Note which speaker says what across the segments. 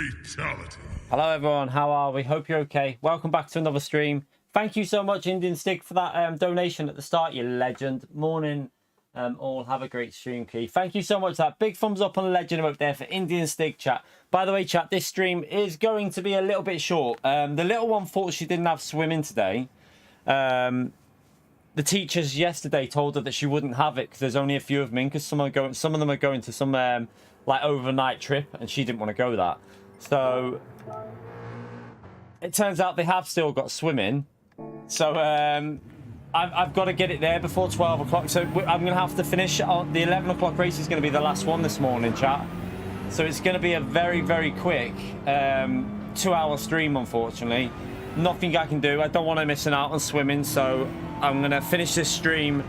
Speaker 1: Fatality.
Speaker 2: Hello everyone, how are we? Hope you're okay. Welcome back to another stream. Thank you so much, Indian Stig, for that donation at the start, you legend. Morning, all. Have a great stream, Key. Thank you so much for that. Big thumbs up on the legend up there for Indian Stig, chat. By the way, chat, this stream is going to be a little bit short. The little one thought she didn't have swimming today. The teachers yesterday told her that she wouldn't have it because there's only a few of them in, because some of them are going to some like overnight trip, and she didn't want to go that. So it turns out they have still got swimming. So I've got to get it there before 12 o'clock. So I'm going to have to finish on the 11 o'clock race. Is going to be the last one this morning, chat. So it's going to be a very, very quick 2-hour stream, unfortunately. Nothing I can do. I don't want to miss out on swimming. So I'm going to finish this stream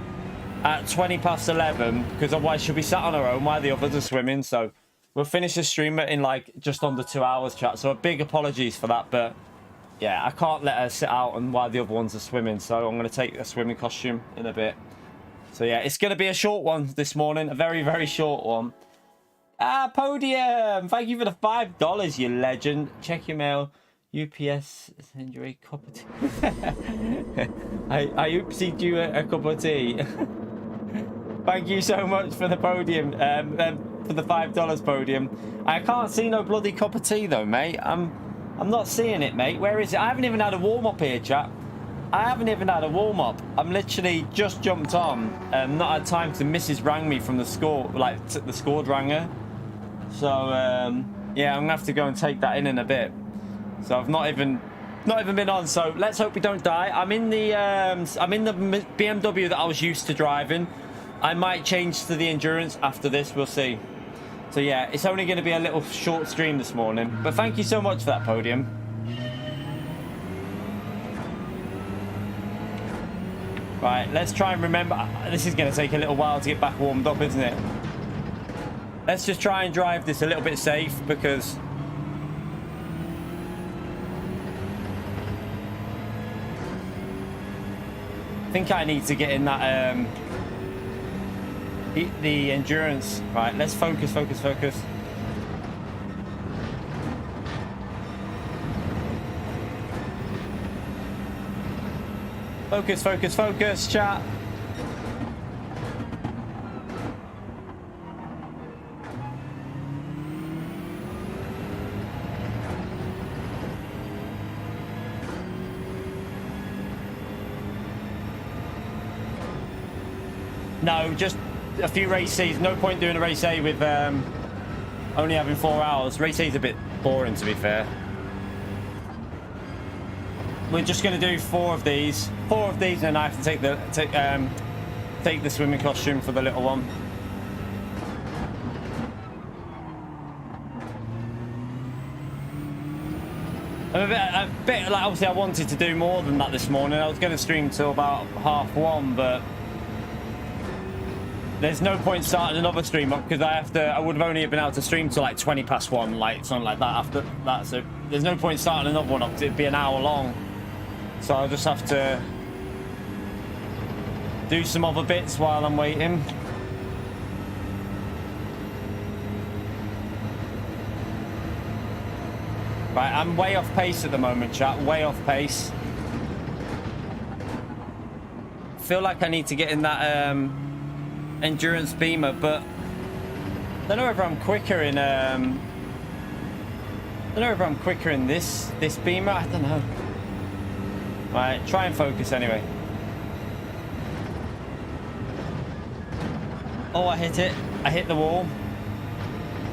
Speaker 2: at 20 past 11, because otherwise she'll be sat on her own while the others are swimming. So we'll finish the stream in like just under 2 hours, chat. So big apologies for that, but yeah, I can't let her sit out and while the other ones are swimming. So I'm going to take a swimming costume in a bit. So yeah, it's going to be a short one this morning, a very, very short one. Podium, thank you for the $5, you legend. Check your mail. UPS send you a cup of tea. I oopsied you a cup of tea. Thank you so much for the podium, for the $5 podium. I can't see no bloody cup of tea though, mate. I'm not seeing it, mate. Where is it? I haven't even had a warm-up here, chat. I haven't even had a warm-up. I'm literally just jumped on. Not had time to. Mrs. rang me from the score, like the score rang her. So yeah, I'm gonna have to go and take that in a bit. So I've not even been on. So let's hope we don't die. I'm in the BMW that I was used to driving. I might change to the endurance after this. We'll see. So yeah, it's only going to be a little short stream this morning. But thank you so much for that podium. Right, let's try and remember. This is going to take a little while to get back warmed up, isn't it? Let's just try and drive this a little bit safe, because I think I need to get in that the endurance. Right, let's focus. Focus, chat. No, just a few races. No point doing a race A with only having 4 hours. Race A is a bit boring, to be fair. We're just going to do 4 of these, and then I have to take the swimming costume for the little one. I'm a bit like, obviously I wanted to do more than that this morning. I was going to stream till about 1:30, but there's no point starting another stream up, because I would have only been able to stream till like 20 past 1, like something like that after that. So there's no point starting another one up, because it'd be an hour long. So I'll just have to do some other bits while I'm waiting. Right, I'm way off pace at the moment, chat. Way off pace. I feel like I need to get in that endurance beamer, but I don't know if I'm quicker in this beamer. I don't know. Right, try and focus anyway. Oh, I hit it. I hit the wall.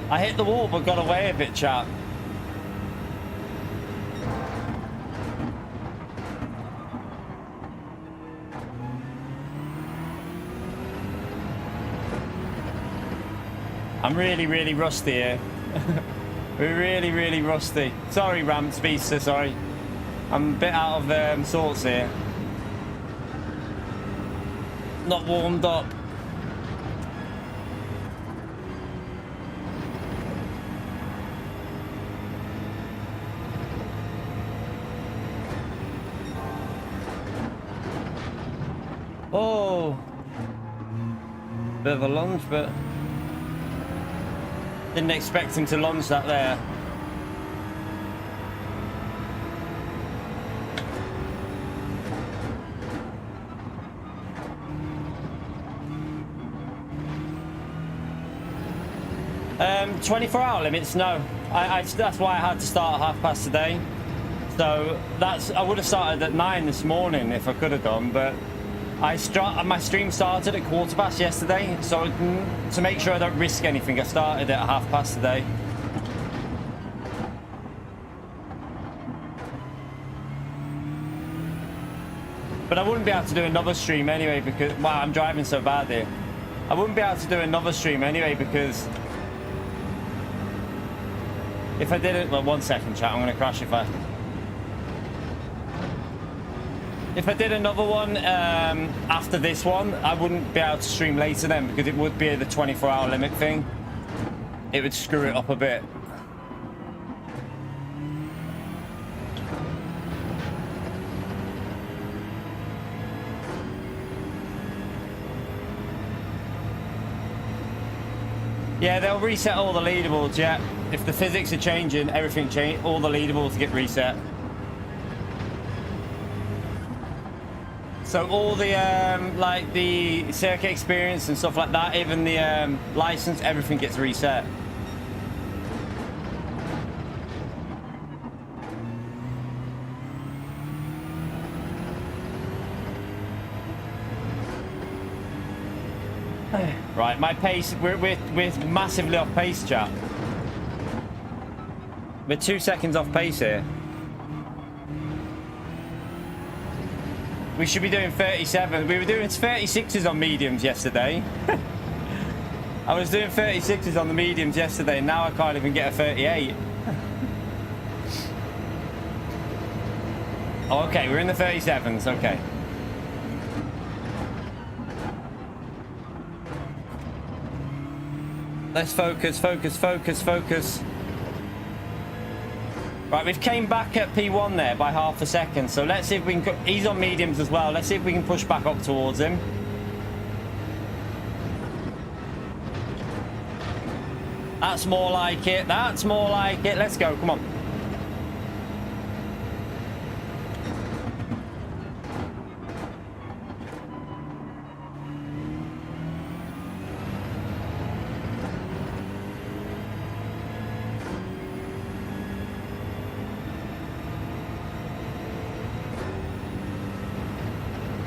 Speaker 2: I hit the wall, but got away a bit, chat. I'm really, really rusty here. We're really, really rusty. Sorry, Ram Speedster, sorry. I'm a bit out of sorts here. Not warmed up. Oh. Bit of a lunge, but didn't expect him to launch that there. 24-hour limits, no. That's why I had to start at past today. So I would have started at 9 this morning if I could have done, but my stream started at 15 yesterday. So to make sure I don't risk anything, I started at past today. But I wouldn't be able to do another stream anyway because, wow, I'm driving so bad here. I wouldn't be able to do another stream anyway because if I didn't, well, 1 second, chat, I'm going to crash if I did another one after this one, I wouldn't be able to stream later then because it would be the 24-hour limit thing. It would screw it up a bit. Yeah, they'll reset all the leaderboards, yeah. If the physics are changing, everything change, all the leaderboards get reset. So all the, like the circuit experience and stuff like that, even the license, everything gets reset. Right, my pace, we're massively off pace, chat. We're 2 seconds off pace here. We should be doing 37. We were doing 36s on mediums yesterday. I was doing 36s on the mediums yesterday, and now I can't even get a 38. Oh, okay, we're in the 37s, okay. Let's focus, focus, focus, focus. Right, we've came back at P1 there by half a second, so let's see if we can... He's on mediums as well. Let's see if we can push back up towards him. That's more like it. That's more like it. Let's go. Come on.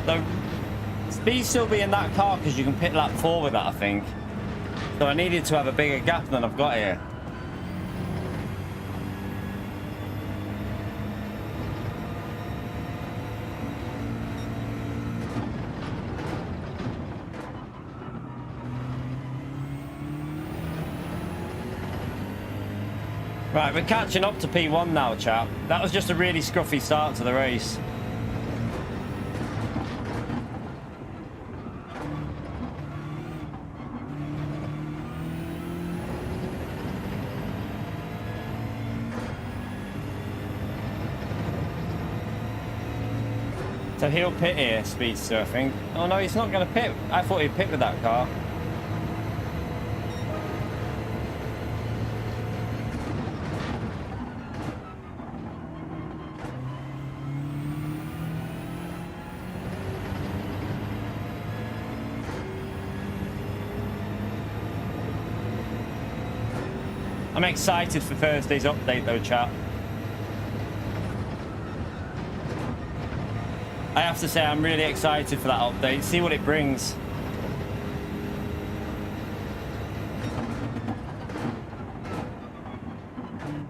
Speaker 2: So, speed still be in that car because you can pit lap 4 with that, I think. So I needed to have a bigger gap than I've got here. Right, we're catching up to P1 now, chap. That was just a really scruffy start to the race. So he'll pit here, Speedster, I think. Oh no, he's not going to pit. I thought he'd pit with that car. I'm excited for Thursday's update though, chat. I have to say I'm really excited for that update. See what it brings.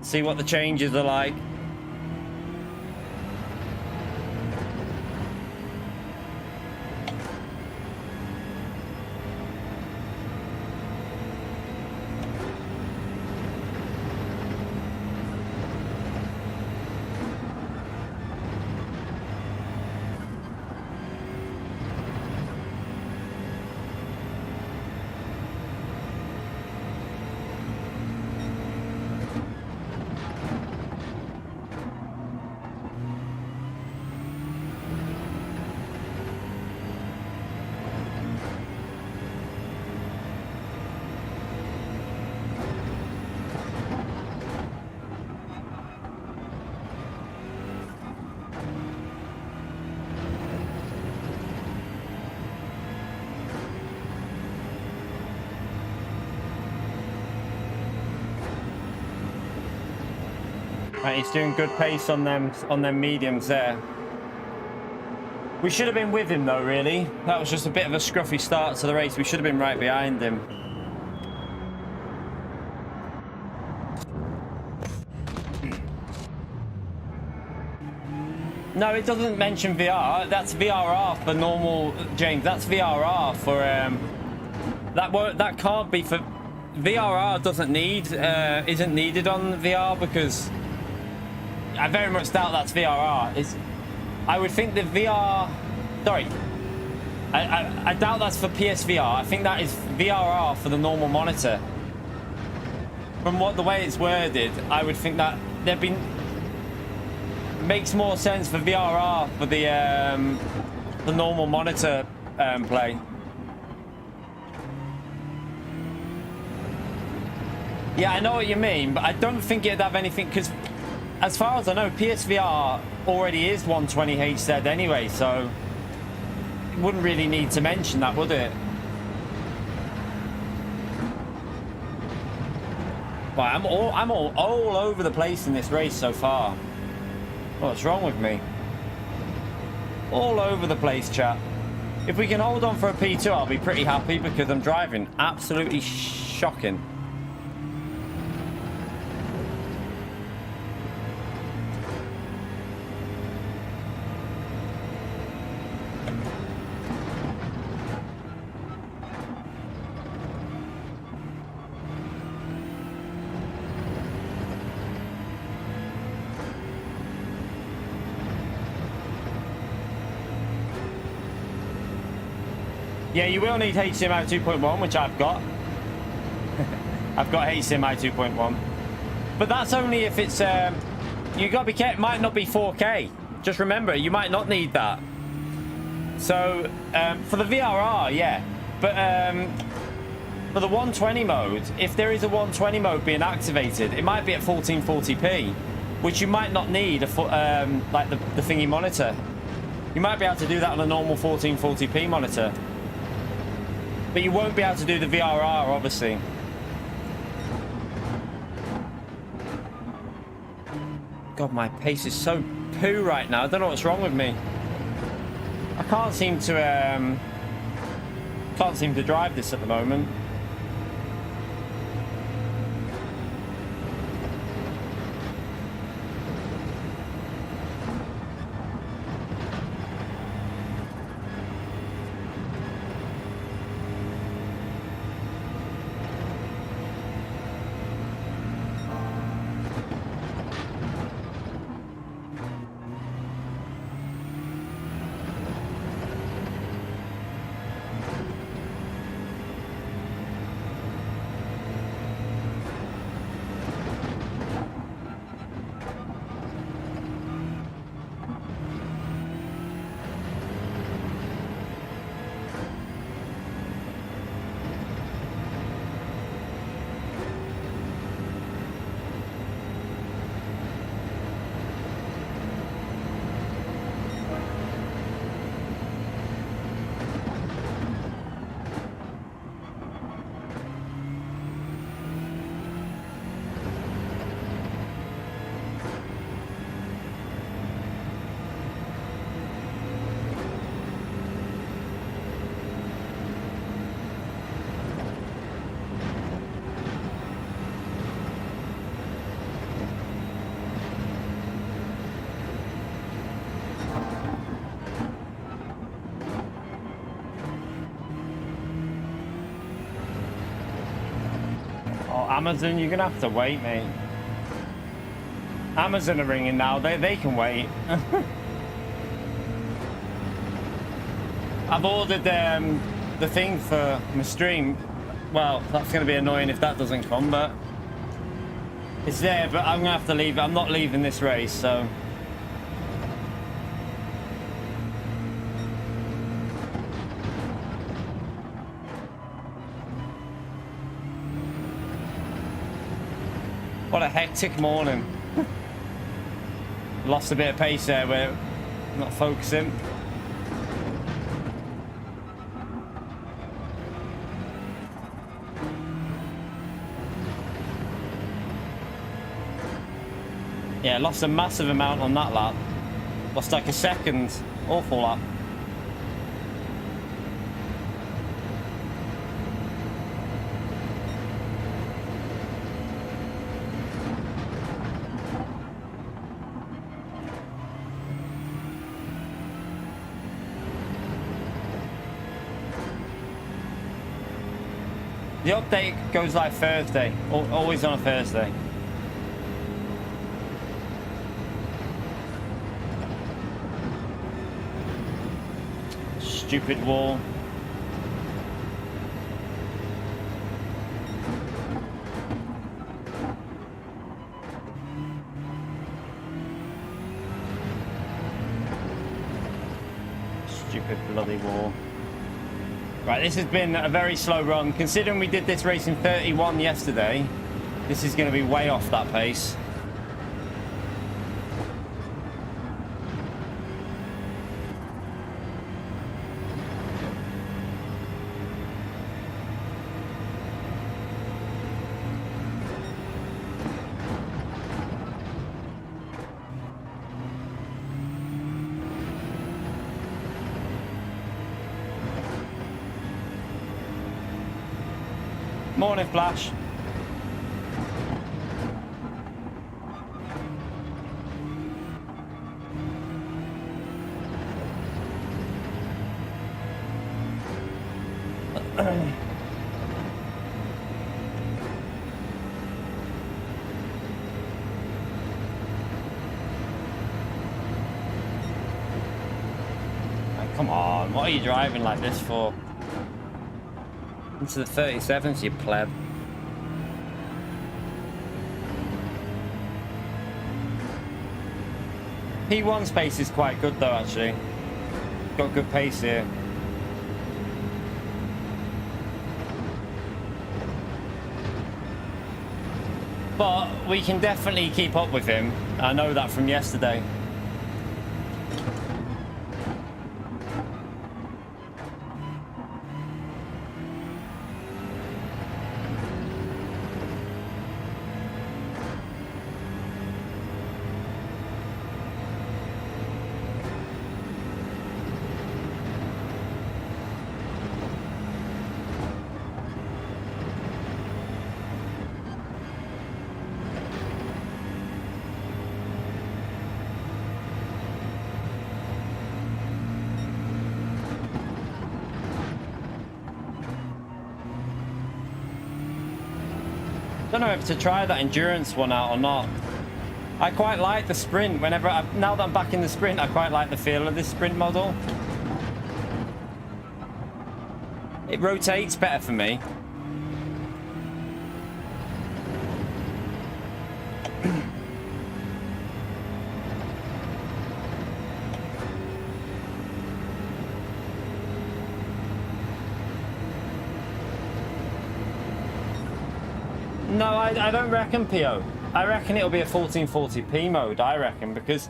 Speaker 2: See what the changes are like. Right, he's doing good pace on them mediums there. We should have been with him though, really. That was just a bit of a scruffy start to the race. We should have been right behind him. No, it doesn't mention VR. That's VRR for normal, James. That's VRR for that can't be for VRR. Doesn't need isn't needed on VR because I very much doubt that's VRR. I would think the VR. Sorry, I doubt that's for PSVR. I think that is VRR for the normal monitor. From the way it's worded, I would think that there'd been. Makes more sense for VRR for the normal monitor play. Yeah, I know what you mean, but I don't think it'd have anything because, as far as I know, PSVR already is 120 HZ anyway, so it wouldn't really need to mention that, would it? Right, I'm all over the place in this race so far. What's wrong with me? All over the place, chat. If we can hold on for a P2, I'll be pretty happy because I'm driving absolutely shocking. Yeah, you will need HDMI 2.1, which I've got. I've got HDMI 2.1. But that's only if it's... you got to be careful. It might not be 4K. Just remember, you might not need that. So, for the VRR, yeah. But for the 120 mode, if there is a 120 mode being activated, it might be at 1440p, which you might not need like the thingy monitor. You might be able to do that on a normal 1440p monitor. But you won't be able to do the VRR, obviously. God, my pace is so poo right now. I don't know what's wrong with me. I can't seem to drive this at the moment. Amazon, you're gonna have to wait, mate. Amazon are ringing now. They can wait. I've ordered the thing for my stream. Well, that's gonna be annoying if that doesn't come, but it's there. But I'm gonna have to leave. I'm not leaving this race, so. What a hectic morning. Lost a bit of pace there, we're not focusing. Yeah, lost a massive amount on that lap. Lost like a second. Awful lap. The update goes like Thursday. Always on a Thursday. Stupid wall. Stupid bloody wall. Right, this has been a very slow run. Considering we did this race in 31 yesterday, this is going to be way off that pace. Morning, Flash. Come on, what are you driving like this for? Into the 37s, you pleb. P1 space is quite good though, actually. Got good pace here. But we can definitely keep up with him. I know that from yesterday. Don't know if to try that endurance one out or not. I quite like the sprint. Now that I'm back in the sprint, I quite like the feel of this sprint model. It rotates better for me. No, I don't reckon PO. I reckon it'll be a 1440p mode, I reckon, because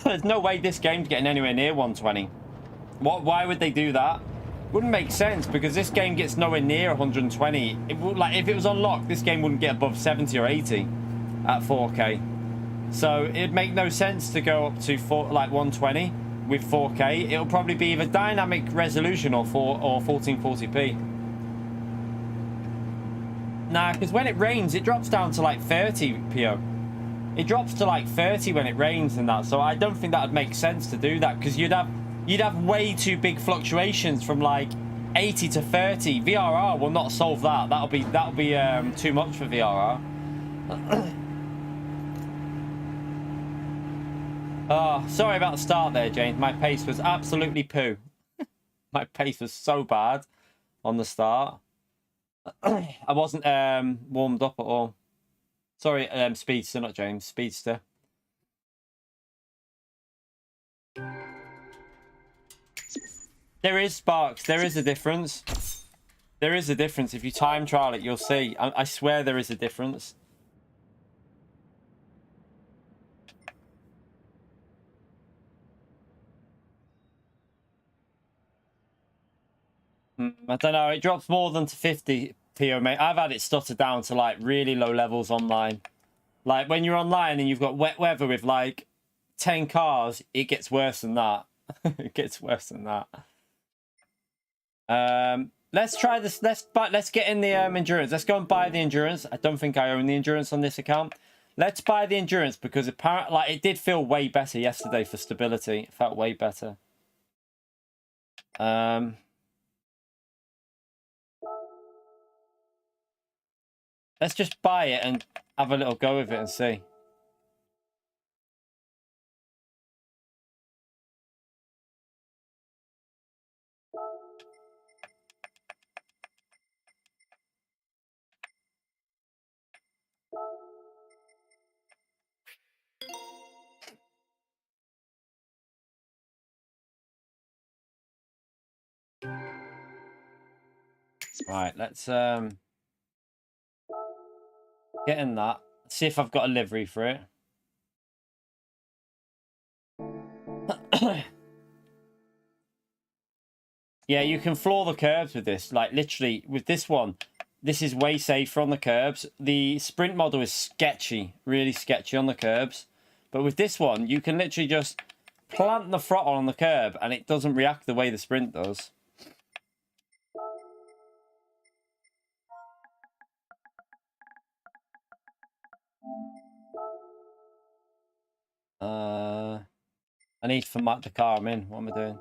Speaker 2: there's no way this game's getting anywhere near 120. Why would they do that? Wouldn't make sense, because this game gets nowhere near 120. Like, if it was unlocked, this game wouldn't get above 70 or 80 at 4K. So it'd make no sense to go up to 120 with 4K. It'll probably be either dynamic resolution or 1440p. Nah, because when it rains, it drops down to like 30 PO. It drops to like 30 when it rains and that. So I don't think that would make sense to do that, because you'd have way too big fluctuations from like 80 to 30. VRR will not solve that. That'll be too much for VRR. Oh, sorry about the start there, James. My pace was absolutely poo. My pace was so bad on the start. I wasn't warmed up at all. Sorry, Speedster, not James. Speedster. There is, Sparks. There is a difference. There is a difference. If you time trial it, you'll see. I swear there is a difference. I don't know. It drops more than to 50 PO, mate. I've had it stutter down to like really low levels online. Like when you're online and you've got wet weather with like 10 cars, it gets worse than that. It gets worse than that. Let's try this. Let's get in the endurance. Let's go and buy the endurance. I don't think I own the endurance on this account. Let's buy the endurance because apparently, like, it did feel way better yesterday for stability. It felt way better. Let's just buy it and have a little go with it and see. Right, let's get in that. See if I've got a livery for it. Yeah, you can floor the curbs with this. Like literally with this one, this is way safer on the curbs. The Sprint model is sketchy, really sketchy on the curbs. But with this one, you can literally just plant the throttle on the curb and it doesn't react the way the Sprint does. I need to format the car I'm in. What am I doing?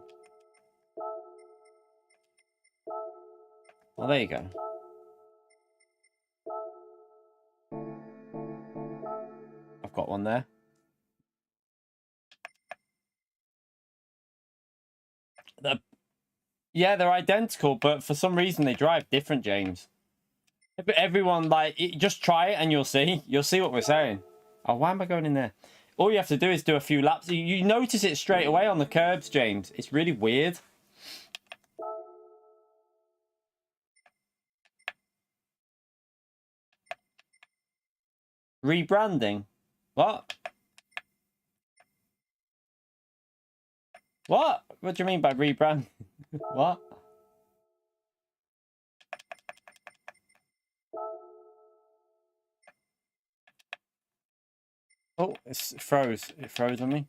Speaker 2: Oh, there you go. I've got one there. Yeah, they're identical, but for some reason they drive different, James. But everyone, like, just try it and you'll see. You'll see what we're saying. Oh, why am I going in there? All you have to do is do a few laps. You notice it straight away on the curbs, James. It's really weird. Rebranding? What? What? What do you mean by rebrand? What? Oh, it froze. It froze on me.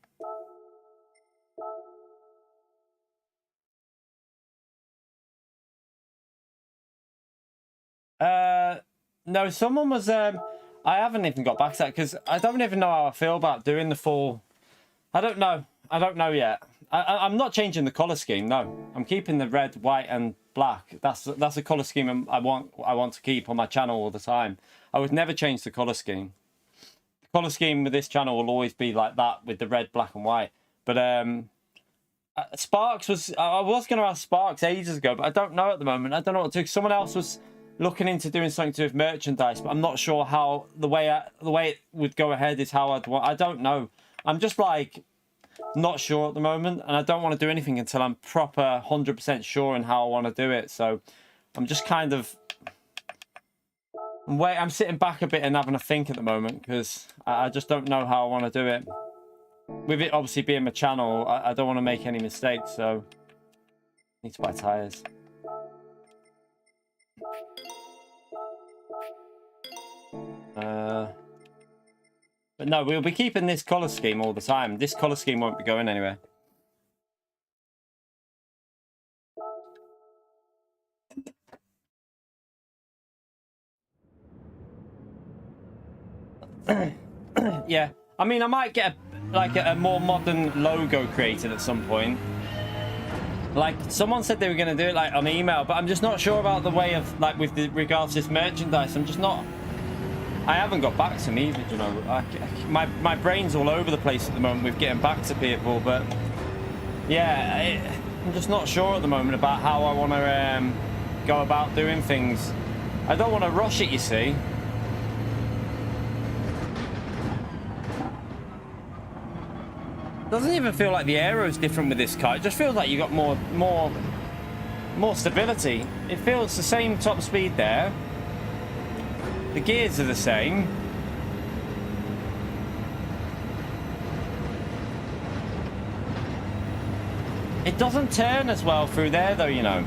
Speaker 2: No, someone was, I haven't even got back to that because I don't even know how I feel about doing the full, I don't know. I don't know yet. I'm not changing the color scheme. No, I'm keeping the red, white, and black. That's a color scheme I want to keep on my channel all the time. I would never change the color scheme. The color scheme with this channel will always be like that with the red, black, and white. But Sparks was, I was going to ask Sparks ages ago, but I don't know at the moment. I don't know what to do. Someone else was looking into doing something to do with merchandise, but I'm not sure how the way it would go ahead is how I'd want. I don't know. I'm just like not sure at the moment, and I don't want to do anything until I'm proper 100% sure in how I want to do it. So I'm just kind of I'm sitting back a bit and having a think at the moment because I just don't know how I want to do it. With it obviously being my channel, I don't want to make any mistakes, so I need to buy tires. But no, we'll be keeping this color scheme all the time. This color scheme won't be going anywhere. Yeah, I mean, I might get a more modern logo created at some point. Like someone said they were going to do it like on email, but I'm just not sure about the way of like with regards to this merchandise. I'm just not. I haven't got back to me either, you know. My brain's all over the place at the moment with getting back to people, but yeah, I'm just not sure at the moment about how I want to go about doing things. I don't want to rush it, you see. Doesn't even feel like the aero is different with this car. It just feels like you got more stability. It feels the same top speed there. The gears are the same. It doesn't turn as well through there though, you know.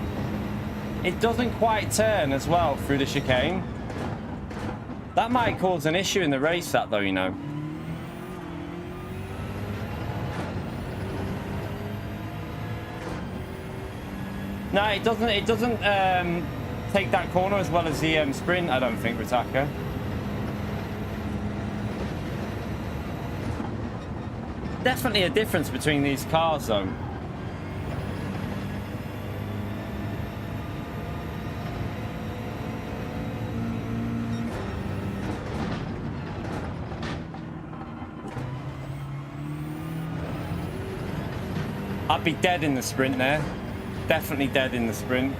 Speaker 2: it doesn't quite turn as well through the chicane. That might cause an issue in the race, that though, you know. No, it doesn't take that corner as well as the sprint, I don't think, Ritaka. Definitely a difference between these cars, though. I'd be dead in the sprint there. Definitely dead in the sprint.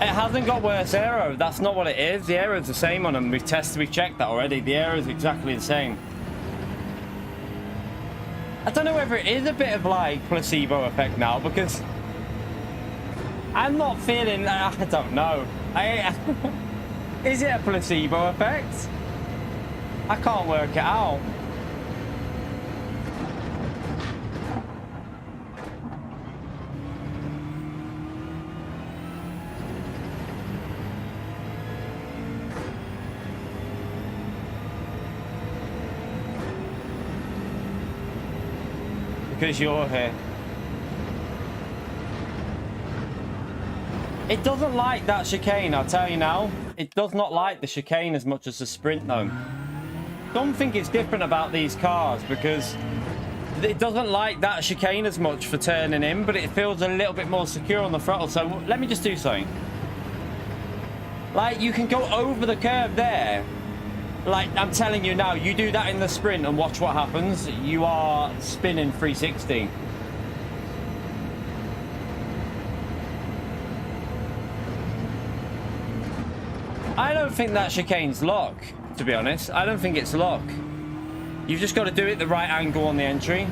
Speaker 2: It hasn't got worse aero. That's not what it is. The aero's the same on them. We've checked that already. The aero's exactly the same. I don't know whether it is a bit of like placebo effect now, because I'm not feeling. I don't know. Is it a placebo effect? I can't work it out. Because you're here. It doesn't like that chicane, I'll tell you now. It does not like the chicane as much as the sprint though. Something is different about these cars, because it doesn't like that chicane as much for turning in, but it feels a little bit more secure on the throttle. So let me just do something. Like, you can go over the curve there. Like, I'm telling you now, you do that in the sprint and watch what happens. You are spinning 360. I don't think that chicane's lock, to be honest. I don't think it's lock. You've just got to do it the right angle on the entry.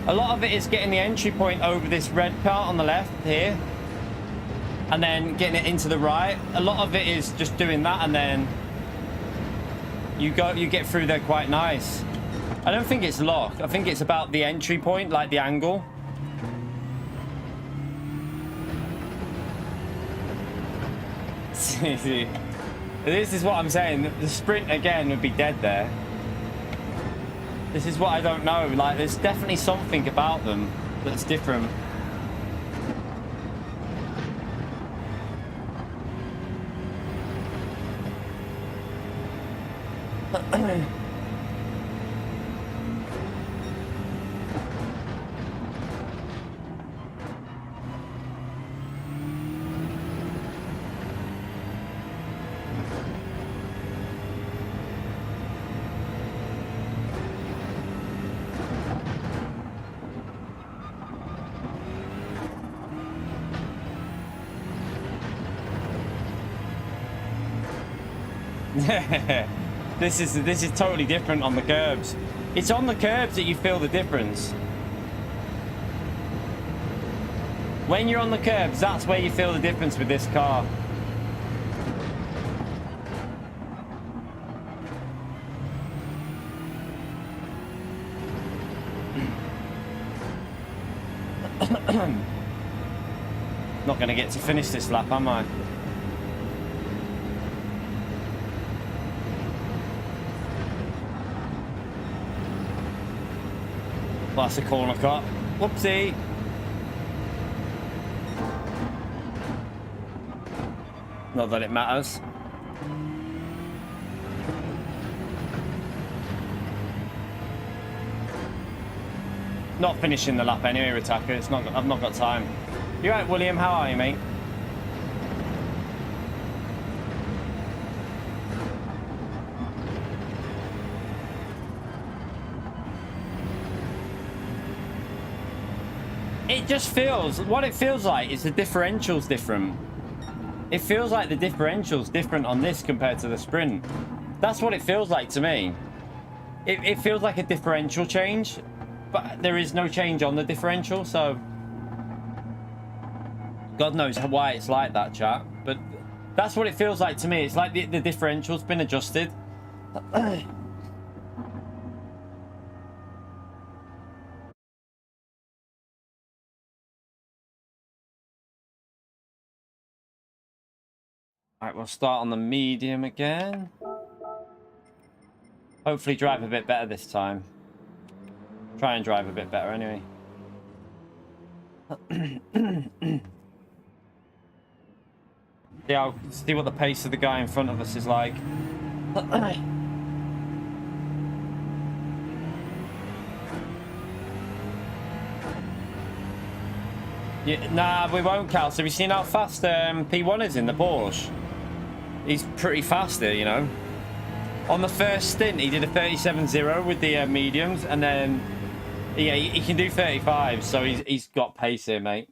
Speaker 2: A lot of it is getting the entry point over this red part on the left here, and then getting it into the right. A lot of it is just doing that, and then you get through there quite nice. I don't think it's locked. I think it's about the entry point, like the angle. This is what I'm saying. The sprint again would be dead there. This is what I don't know. Like, there's definitely something about them that's different. This is totally different on the curbs. It's on the curbs that you feel the difference. When you're on the curbs, that's where you feel the difference with this car. Not going to get to finish this lap, am I? That's a corner cut. Whoopsie. Not that it matters. Not finishing the lap anyway, Ritaka. It's not. I've not got time. You right, William? How are you, mate? It just feels, what it feels like is the differential's different. It feels like the differential's different on this compared to the sprint. That's what it feels like to me. It feels like a differential change, but there is no change on the differential, so God knows why it's like that, chat. But that's what it feels like to me. It's like the differential's been adjusted. Right, we'll start on the medium again. Hopefully drive a bit better this time. Try and drive a bit better anyway. Yeah, I'll see what the pace of the guy in front of us is like. Yeah, nah, we won't, Cal. So have you seen how fast P1 is in the Porsche? He's pretty fast there, you know. On the first stint, he did a 37.0 with the mediums, and then yeah, he can do 35. So he's got pace here, mate.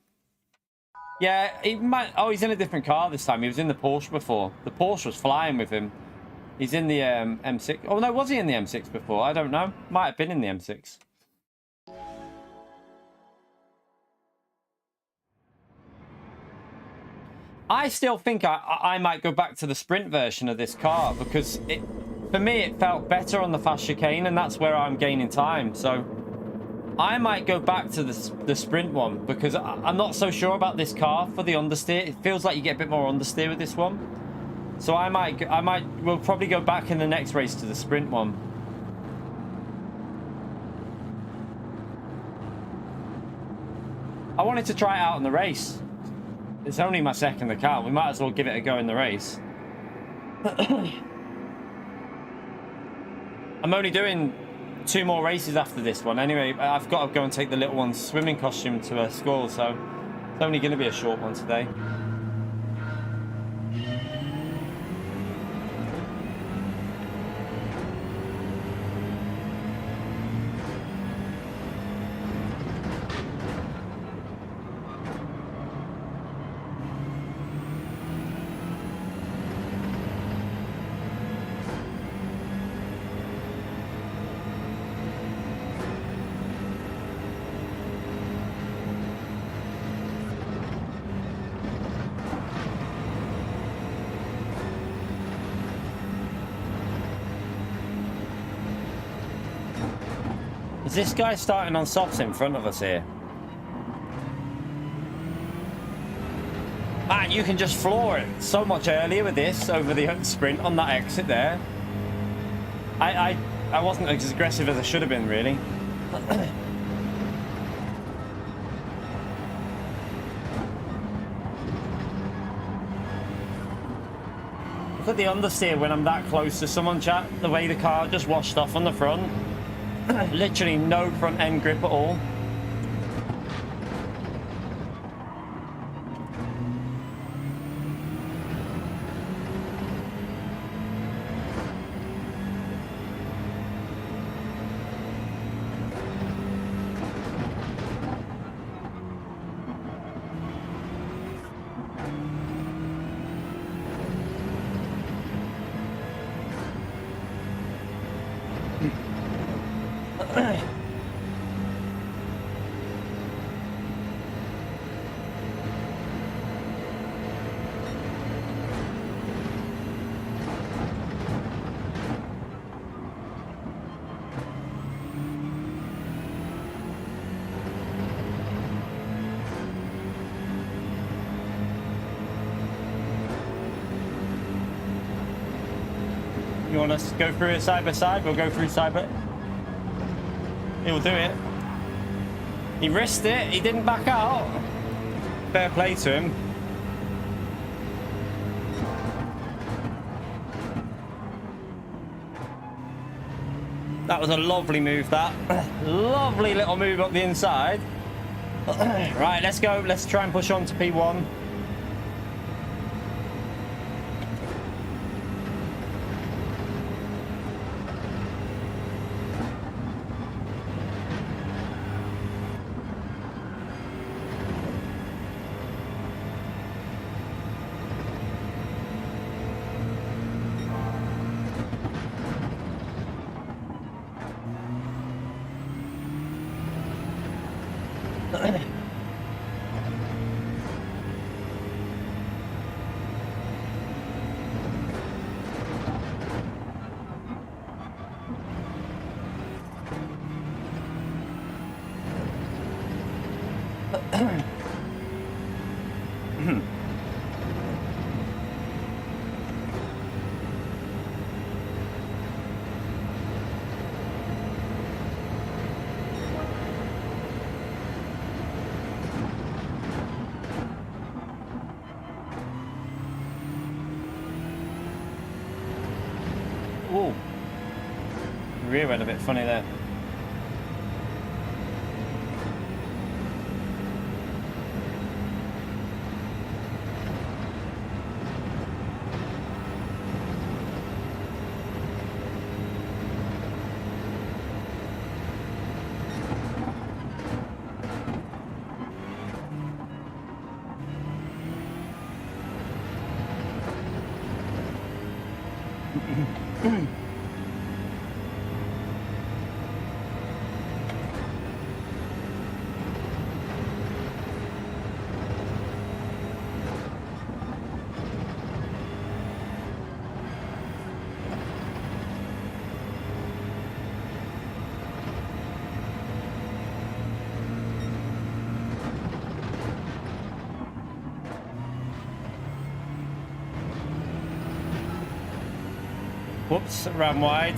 Speaker 2: Yeah, he might. Oh, he's in a different car this time. He was in the Porsche before. The Porsche was flying with him. He's in the M6. Oh no, was he in the M6 before? I don't know. Might have been in the M6. I still think I might go back to the sprint version of this car because for me it felt better on the fast chicane, and that's where I'm gaining time. So I might go back to the sprint one because I'm not so sure about this car for the understeer. It feels like you get a bit more understeer with this one. So we'll probably go back in the next race to the sprint one. I wanted to try it out in the race. It's only my second account. We might as well give it a go in the race. I'm only doing 2 more races after this one. Anyway, I've got to go and take the little one's swimming costume to her school, so it's only going to be a short one today. Is this guy starting on softs in front of us here? Man, you can just floor it so much earlier with this over the sprint on that exit there. I wasn't as aggressive as I should have been, really. Look at the understeer when I'm that close to someone, chat. The way the car just washed off on the front. Literally no front end grip at all. You want us to go through it side by side? We'll go through side by... He'll do it. He risked it. He didn't back out. Fair play to him. That was a lovely move, that. Lovely little move up the inside. Right, let's go. Let's try and push on to P1. Ooh. Rear end a bit funny there. Whoops, ran wide.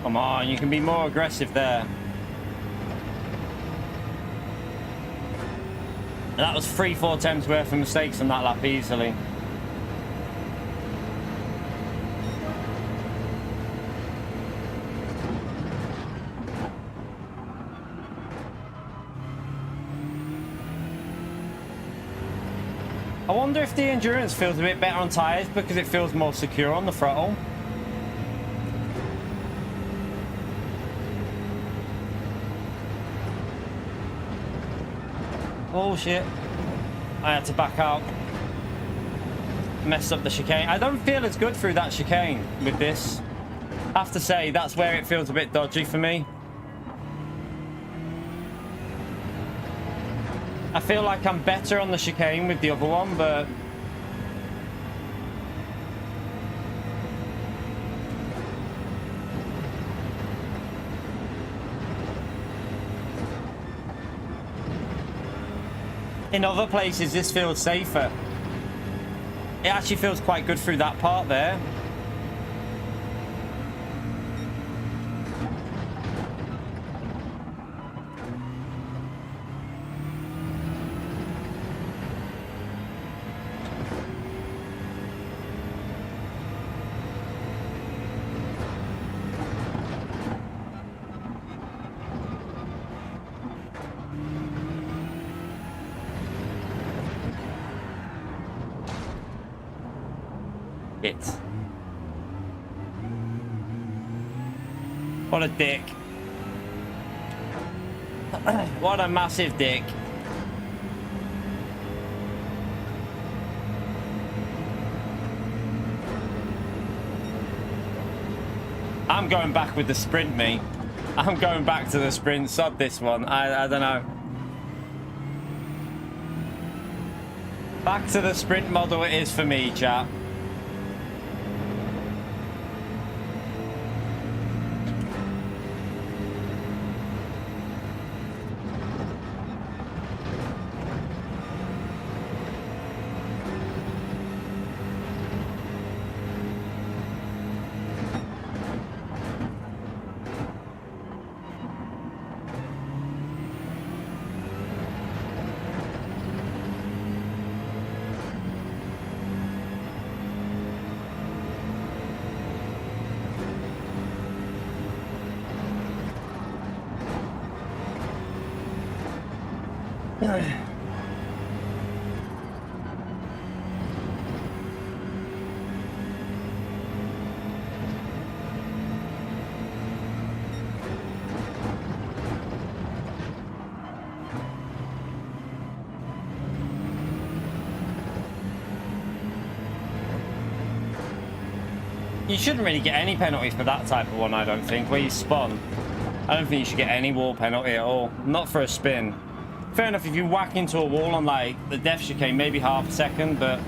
Speaker 2: Come on, you can be more aggressive there. And that was 3-4 attempts worth of mistakes on that lap easily. I wonder if the endurance feels a bit better on tyres because it feels more secure on the throttle. Oh shit. I had to back out. Messed up the chicane. I don't feel as good through that chicane with this. I have to say, that's where it feels a bit dodgy for me. I feel like I'm better on the chicane with the other one, but... in other places, this feels safer. It actually feels quite good through that part there. What a dick. What a massive dick. I'm going back with the sprint, me. I'm going back to the sprint. Sod this one. I don't know. Back to the sprint model it is for me, chap. You shouldn't really get any penalties for that type of one, I don't think, where you spun. I don't think you should get any wall penalty at all. Not for a spin. Fair enough, if you whack into a wall on, like, the depth chicane, maybe half a second, but...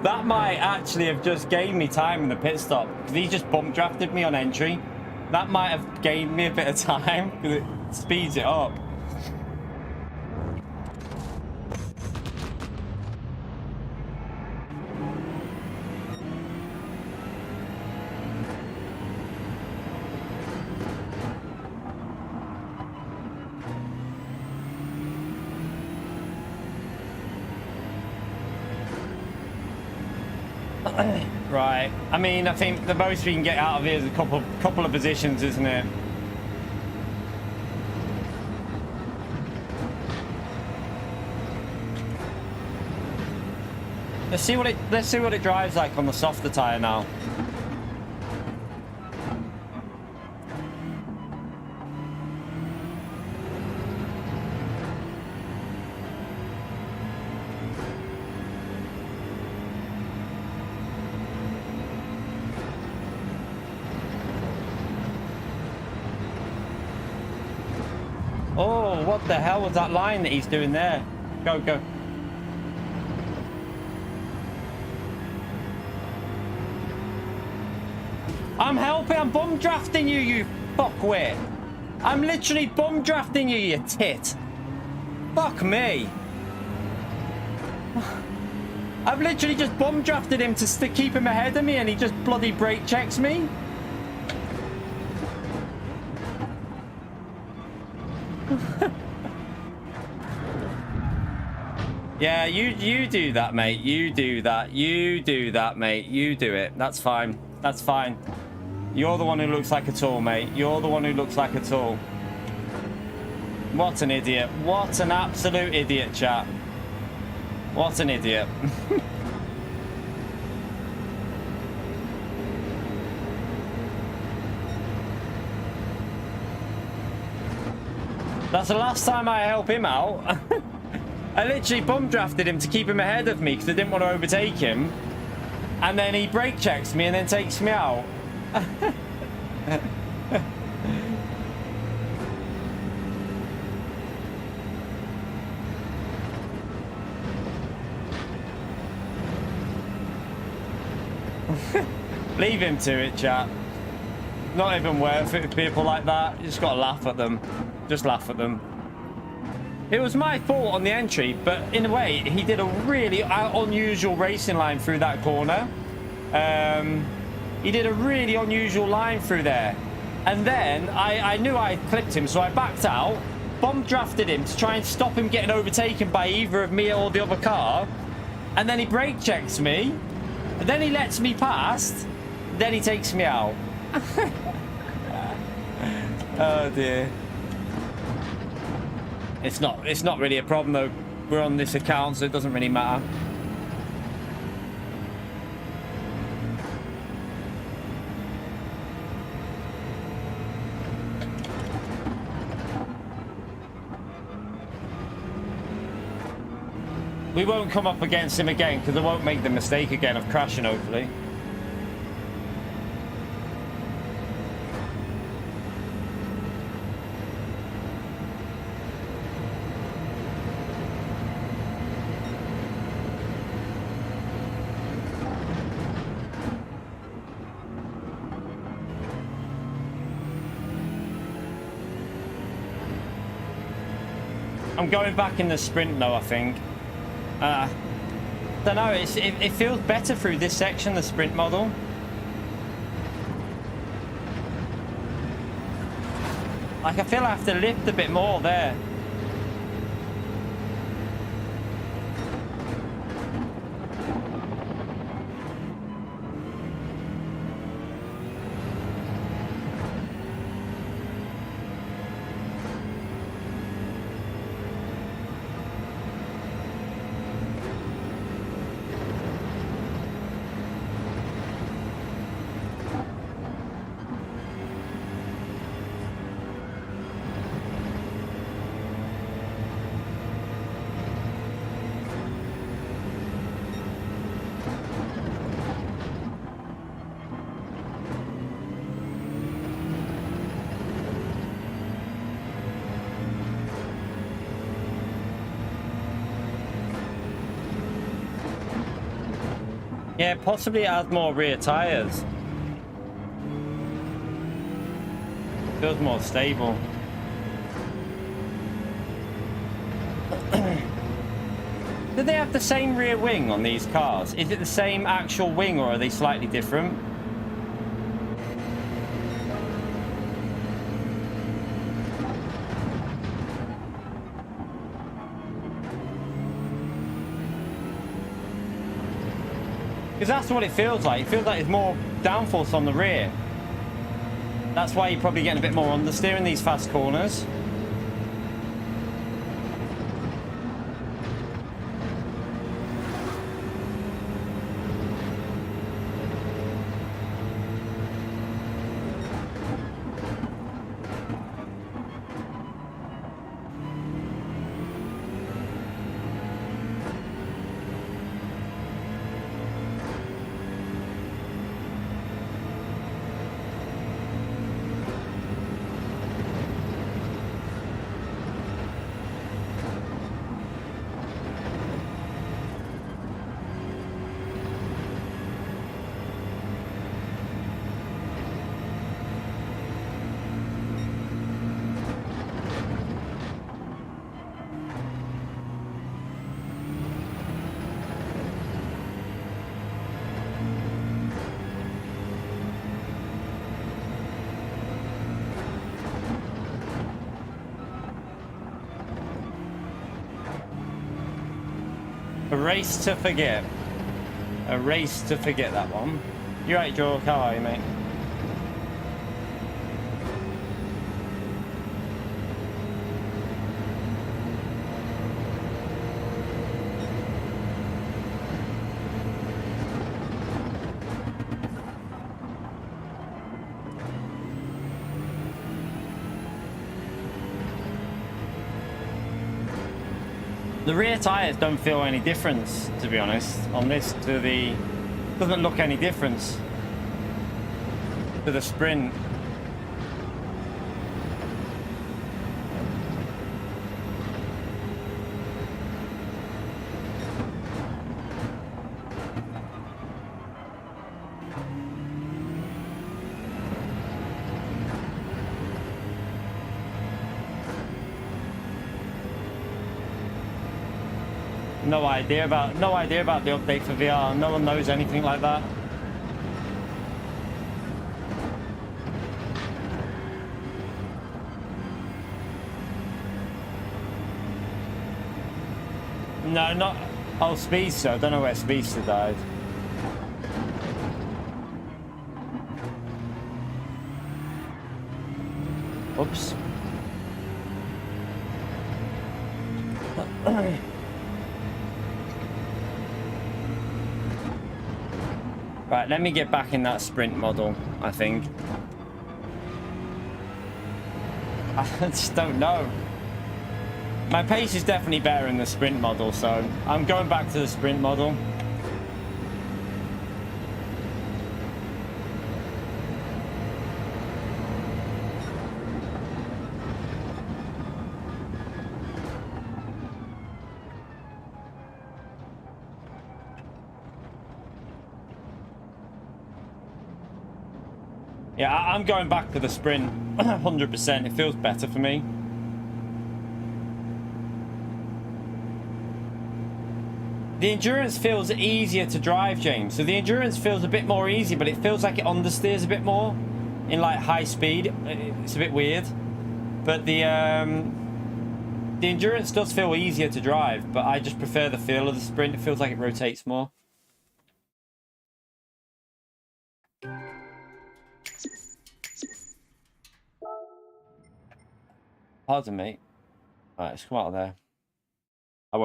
Speaker 2: that might actually have just gained me time in the pit stop, because he just bump drafted me on entry. That might have gained me a bit of time because it speeds it up. Right. I mean, I think the most we can get out of here is a couple of positions, isn't it? Let's see what it drives like on the softer tire now. Oh, what the hell was that line that he's doing there? Go, go. I'm helping. I'm bum drafting you, you fuckwit. I'm literally bum drafting you, you tit. Fuck me. I've literally just bum drafted him to keep him ahead of me, and he just bloody brake checks me. Yeah, you do that, mate. You do that. You do that, mate. You do it. That's fine. That's fine. You're the one who looks like a tool, mate. You're the one who looks like a tool. What an idiot. What an absolute idiot, chat. What an idiot. That's the last time I help him out. I literally bum drafted him to keep him ahead of me because I didn't want to overtake him. And then he brake checks me and then takes me out. Leave him to it, chat. Not even worth it with people like that. You just gotta laugh at them. Just laugh at them. It was my fault on the entry, but in a way, he did a really unusual racing line through that corner. He did a really unusual line through there. And then I knew I clipped him, so I backed out, bomb drafted him to try and stop him getting overtaken by either of me or the other car. And then he brake checks me, and then he lets me past, then he takes me out. Oh dear. It's not really a problem though. We're on this account, so it doesn't really matter. We won't come up against him again because I won't make the mistake again of crashing, hopefully. I'm going back in the sprint though, I think. Don't know, it feels better through this section, the sprint model. Like, I feel I have to lift a bit more there. Yeah, possibly add more rear tires. Feels more stable. Do they have the same rear wing on these cars? Is it the same actual wing or are they slightly different? Because that's what it feels like. It feels like there's more downforce on the rear. That's why you're probably getting a bit more understeer in these fast corners. A race to forget. A race to forget that one. You're right, Joe. How are you, mate? The rear tyres don't feel any difference, to be honest, on this to the... Doesn't look any difference to the Sprint. No idea about the update for VR. No one knows anything like that. No, not... Oh, Speedster. I don't know where Speedster died. Oops. Right, let me get back in that Sprint model, I think. I just don't know. My pace is definitely better in the Sprint model, so I'm going back to the Sprint model. Yeah, I'm going back to the Sprint 100%. It feels better for me. The Endurance feels easier to drive, James. So the Endurance feels a bit more easy, but it feels like it understeers a bit more in like high speed. It's a bit weird. But the Endurance does feel easier to drive, but I just prefer the feel of the Sprint. It feels like it rotates more. Pardon me. Alright, let's come out of there. I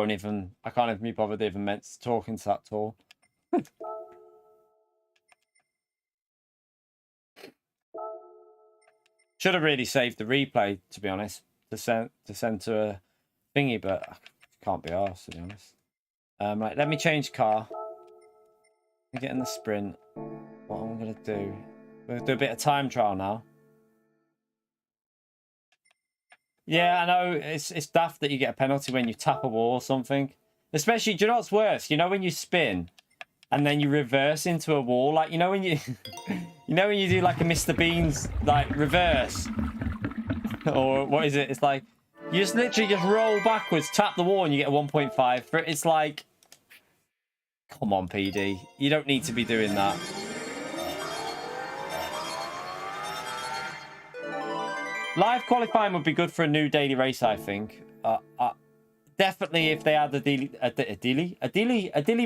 Speaker 2: can't even be bothered even meant to talk into that tall. Should have really saved the replay, to be honest, to send to a thingy, but I can't be arsed, to be honest. Right, let me change car. I'm getting the Sprint. What I'm gonna do? We're gonna do a bit of time trial now. Yeah, I know it's daft that you get a penalty when you tap a wall or something. Especially, do you know what's worse? You know when you spin and then you reverse into a wall, like you know when you, you know when you do like a Mr. Bean's like reverse, Or what is it? It's like, you just literally just roll backwards, tap the wall, and you get a 1.5. It's like, come on, PD. You don't need to be doing that. Live qualifying would be good for a new daily race, I think. Definitely if they had a daily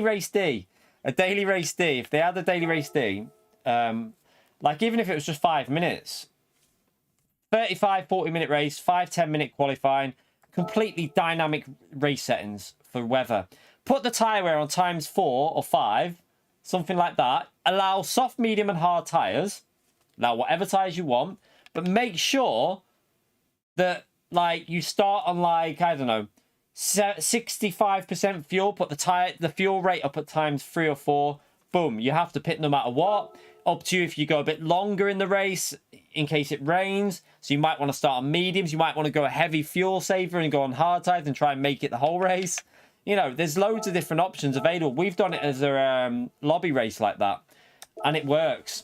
Speaker 2: race D. A daily race D. If they had a daily race D, like even if it was just 5 minutes, 35, 40-minute race, 5-10-minute qualifying, completely dynamic race settings for weather. Put the tyre wear on times 4 or 5, something like that. Allow soft, medium, and hard tyres. Allow whatever tyres you want, but make sure that like you start on like, I don't know, 65% fuel. Put the fuel rate up at times 3 or 4. Boom, you have to pit no matter what. Up to you if you go a bit longer in the race in case it rains. So you might want to start on mediums. You might want to go a heavy fuel saver and go on hard tyres and try and make it the whole race. You know, there's loads of different options available. We've done it as a lobby race like that, and it works.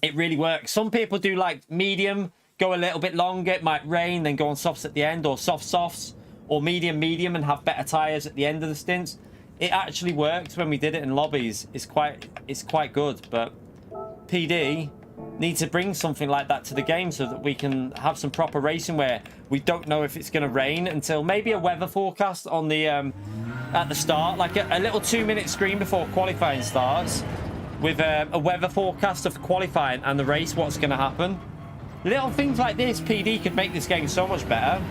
Speaker 2: It really works. Some people do like medium, go a little bit longer. It might rain, then go on softs at the end, or softs, or medium, and have better tyres at the end of the stints. It actually works when we did it in lobbies. It's quite good, but PD need to bring something like that to the game so that we can have some proper racing where we don't know if it's going to rain until maybe a weather forecast on the at the start, like a little 2-minute screen before qualifying starts with a weather forecast of qualifying and the race, what's going to happen. Little things like this, PD could make this game so much better.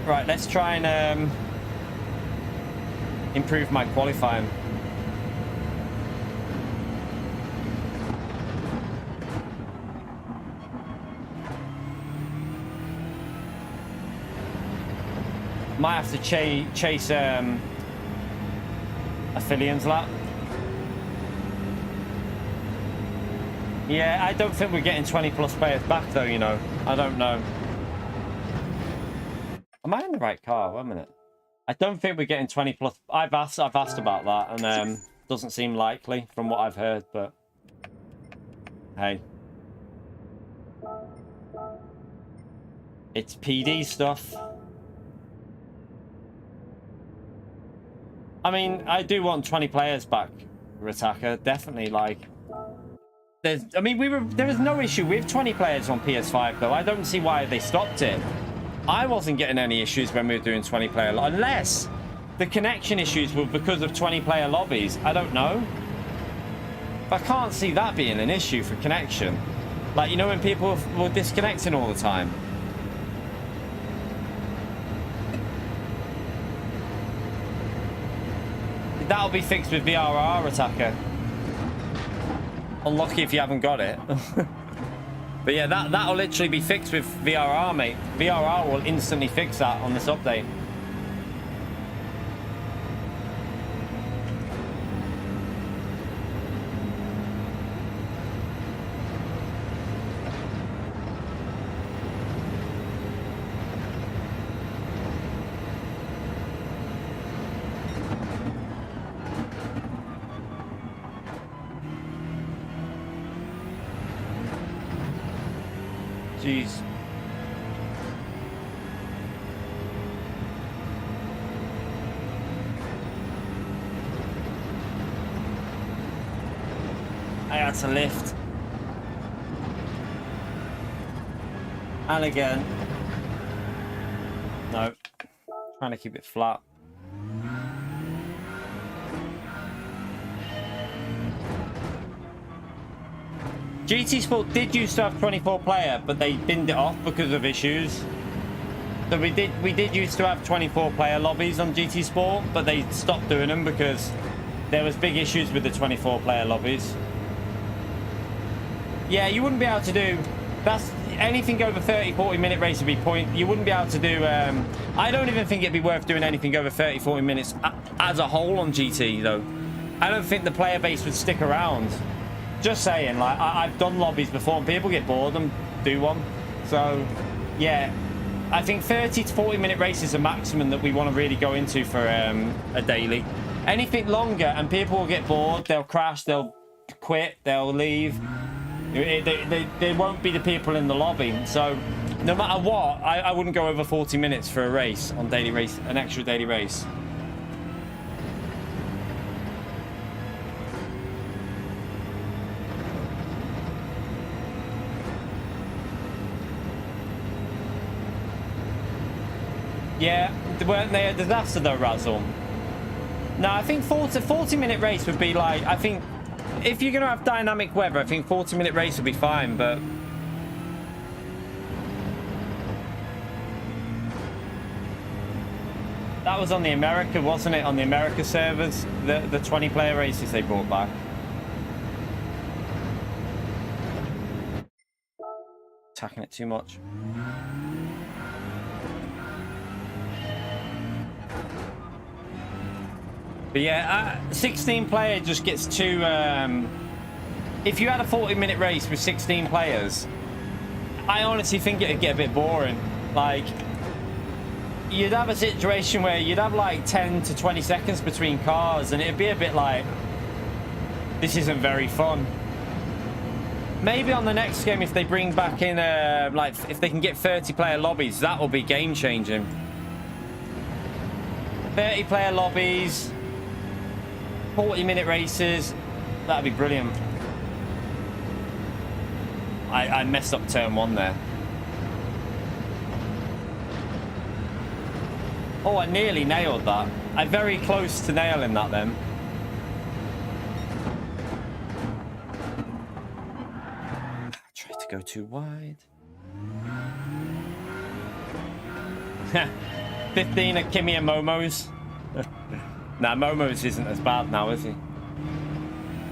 Speaker 2: Right, let's try and improve my qualifying. Might have to chase affiliates lap. Yeah, I don't think we're getting 20 plus players back though, you know. I don't know. Am I in the right car? Wait a minute. I don't think we're getting 20 plus. I've asked about that, and doesn't seem likely from what I've heard. But hey, it's PD stuff. I mean, I do want 20 players back, Rataka. Definitely, like. I mean, there was no issue with 20 players on PS5 though. I don't see why they stopped it. I wasn't getting any issues when we were doing 20-player unless the connection issues were because of 20-player lobbies. I don't know. But I can't see that being an issue for connection. Like, you know, when people were disconnecting all the time. That'll be fixed with VRR, Attacker. Unlucky if you haven't got it. But yeah, that'll literally be fixed with VRR, mate. VRR will instantly fix that on this update. Jeez. I had to lift. And again. No. Trying to keep it flat. GT Sport did used to have 24 player, but they binned it off because of issues. So we did used to have 24 player lobbies on GT Sport, but they stopped doing them because there was big issues with the 24 player lobbies. Yeah, you wouldn't be able to do anything over 30-40 minute race would be you wouldn't be able to do I don't even think it'd be worth doing anything over 30-40 minutes as a whole on GT though. I don't think the player base would stick around. Just saying, like, I've done lobbies before and people get bored and do one. So, yeah, I think 30 to 40 minute race is a maximum that we want to really go into for a daily. Anything longer and people will get bored, they'll crash, they'll quit, they'll leave. They won't be the people in the lobby. So no matter what, I wouldn't go over 40 minutes for a race on daily race, an extra daily race. Yeah, weren't they a disaster though, Razzle? No, I think 40-minute race would be like, I think if you're going to have dynamic weather, I think 40-minute race would be fine, but that was on the America, wasn't it? On the America servers, the 20-player races they brought back. Attacking it too much. But yeah, 16 player just gets too... if you had a 40-minute race with 16 players, I honestly think it'd get a bit boring. Like, you'd have a situation where you'd have like 10 to 20 seconds between cars, and it'd be a bit like, this isn't very fun. Maybe on the next game, if they bring back in, like, if they can get 30-player lobbies, that will be game-changing. 30-player lobbies... 40-minute races, that'd be brilliant. I messed up turn 1 there. Oh, I nearly nailed that. I'm very close to nailing that then. Tried to go too wide. 15 at Kimmy and Momo's. Nah, Momo's isn't as bad now, is he?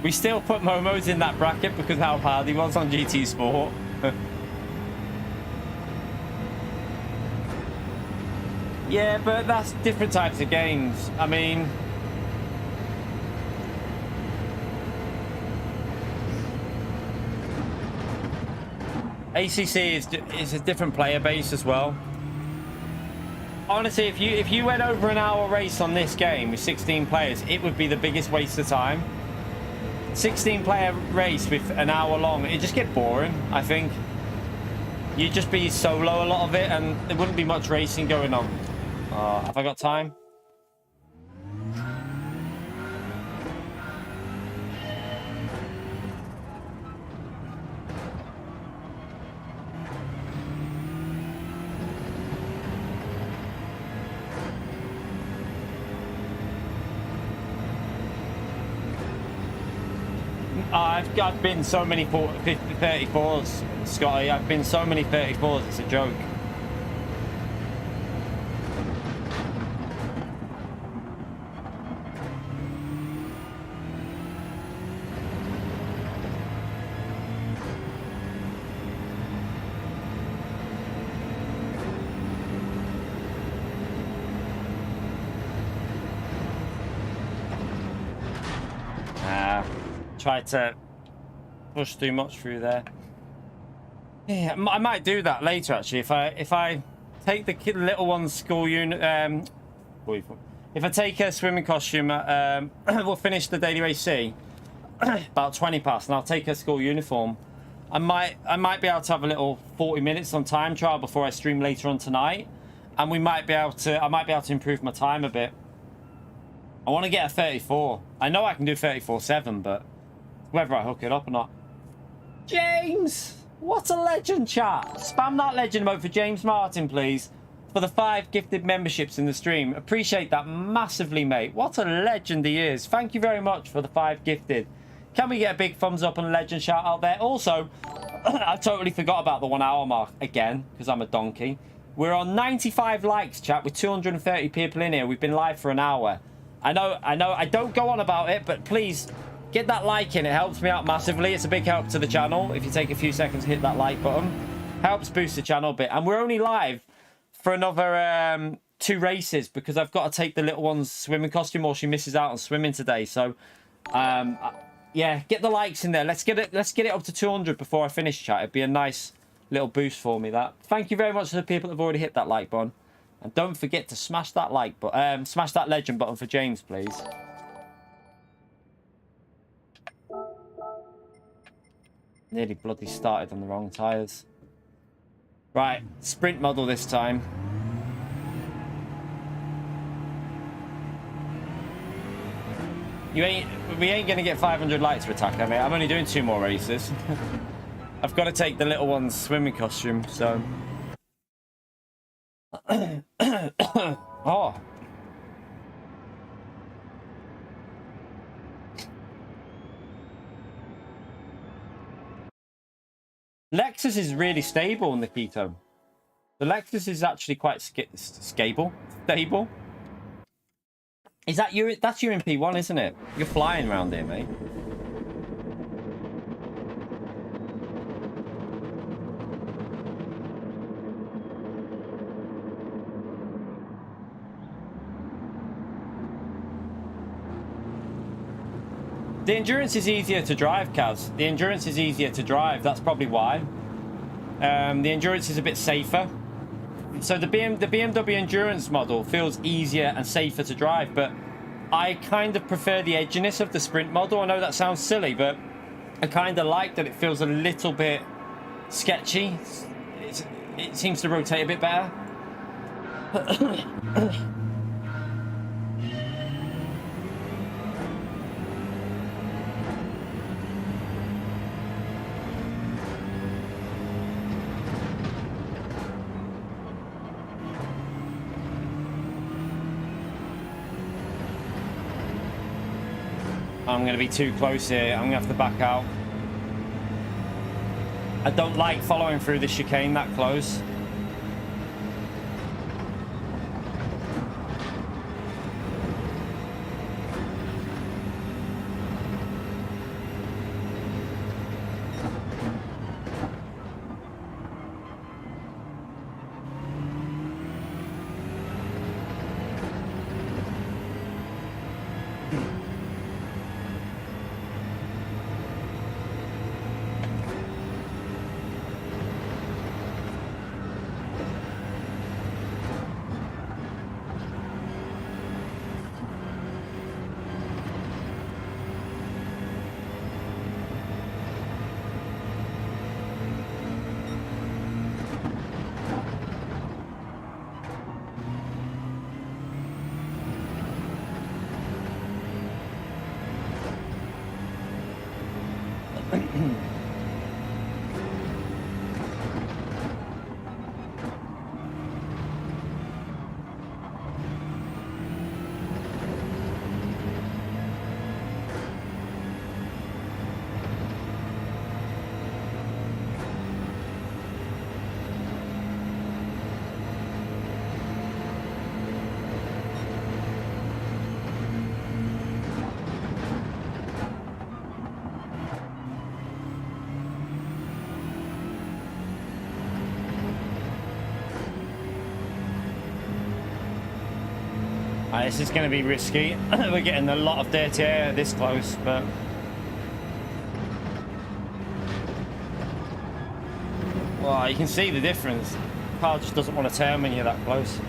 Speaker 2: We still put Momo's in that bracket because how hard he was on GT Sport. Yeah, but that's different types of games. I mean... ACC is a different player base as well. Honestly, if you went over an hour race on this game with 16 players, it would be the biggest waste of time. 16-player race with an hour long, it'd just get boring, I think. You'd just be solo a lot of it, and there wouldn't be much racing going on. Have I got time? I've been so many 34s, Scotty. I've been so many 34s, it's a joke. Tried to push too much through there. Yeah, I might do that later actually. If I take the little one's school unit, if I take a swimming costume, we'll finish the daily race C about 20 past, and I'll take her school uniform. I might be able to have a little 40 minutes on time trial before I stream later on tonight, and I might be able to improve my time a bit. I want to get a 34. I know I can do 34.7, but whether I hook it up or not. James! What a legend, chat. Spam that legend emote for James Martin, please. For the 5 gifted memberships in the stream. Appreciate that massively, mate. What a legend he is. Thank you very much for the 5 gifted. Can we get a big thumbs up and a legend shout out there? Also, I totally forgot about the 1 hour mark again, because I'm a donkey. We're on 95 likes, chat, with 230 people in here. We've been live for an hour. I know, I don't go on about it, but please... get that like in, it helps me out massively. It's a big help to the channel. If you take a few seconds to hit that like button, helps boost the channel a bit. And we're only live for another 2 races because I've got to take the little one's swimming costume or she misses out on swimming today. So, yeah, get the likes in there. Let's get it up to 200 before I finish, chat. It'd be a nice little boost for me, that. Thank you very much to the people that have already hit that like button. And don't forget to smash that like button, smash that legend button for James, please. Nearly bloody started on the wrong tyres. Right, sprint model this time. We ain't gonna get 500 likes for attack, I mean. I'm only doing 2 more races. I've got to take the little one's swimming costume, so. Oh. Lexus is really stable in the keto. The Lexus is actually quite stable. Is that your? That's your MP1, isn't it? You're flying around here, mate. The Endurance is easier to drive, Kaz. The Endurance is easier to drive. That's probably why. The Endurance is a bit safer. So the BMW Endurance model feels easier and safer to drive, but I kind of prefer the edginess of the Sprint model. I know that sounds silly, but I kind of like that it feels a little bit sketchy. It seems to rotate a bit better. I'm going to be too close here. I'm going to have to back out. I don't like following through the chicane that close. This is going to be risky. We're getting a lot of dirty air this close, but well, you can see the difference. The car just doesn't want to turn when you're that close.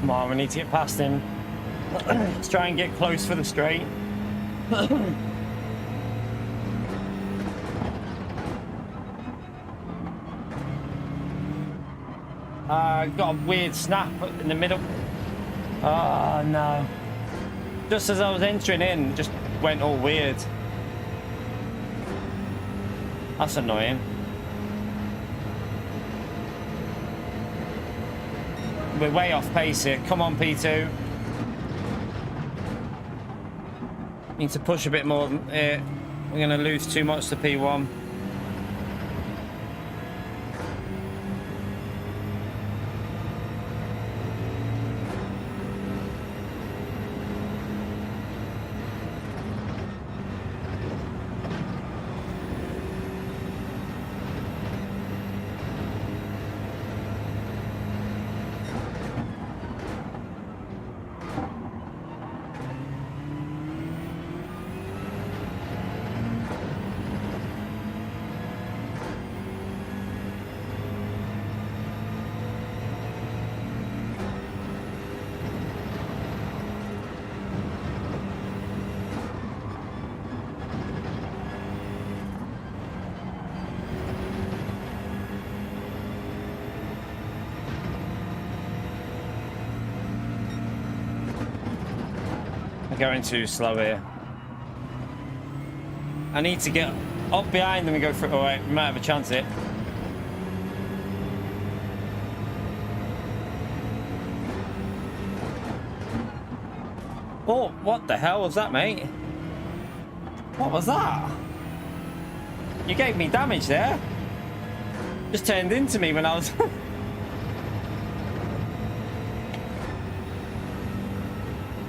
Speaker 2: Come on, we need to get past him. Let's try and get close for the straight. Got a weird snap in the middle. Oh no. Just as I was entering in, just went all weird. That's annoying. We're way off pace here. Come on, P2. Need to push a bit more here. We're going to lose too much to P1. going too slow here. I need to get up behind them and go for it. All right, we might have a chance here. Oh, what the hell was that, mate? What was that? You gave me damage there. Just turned into me when I was...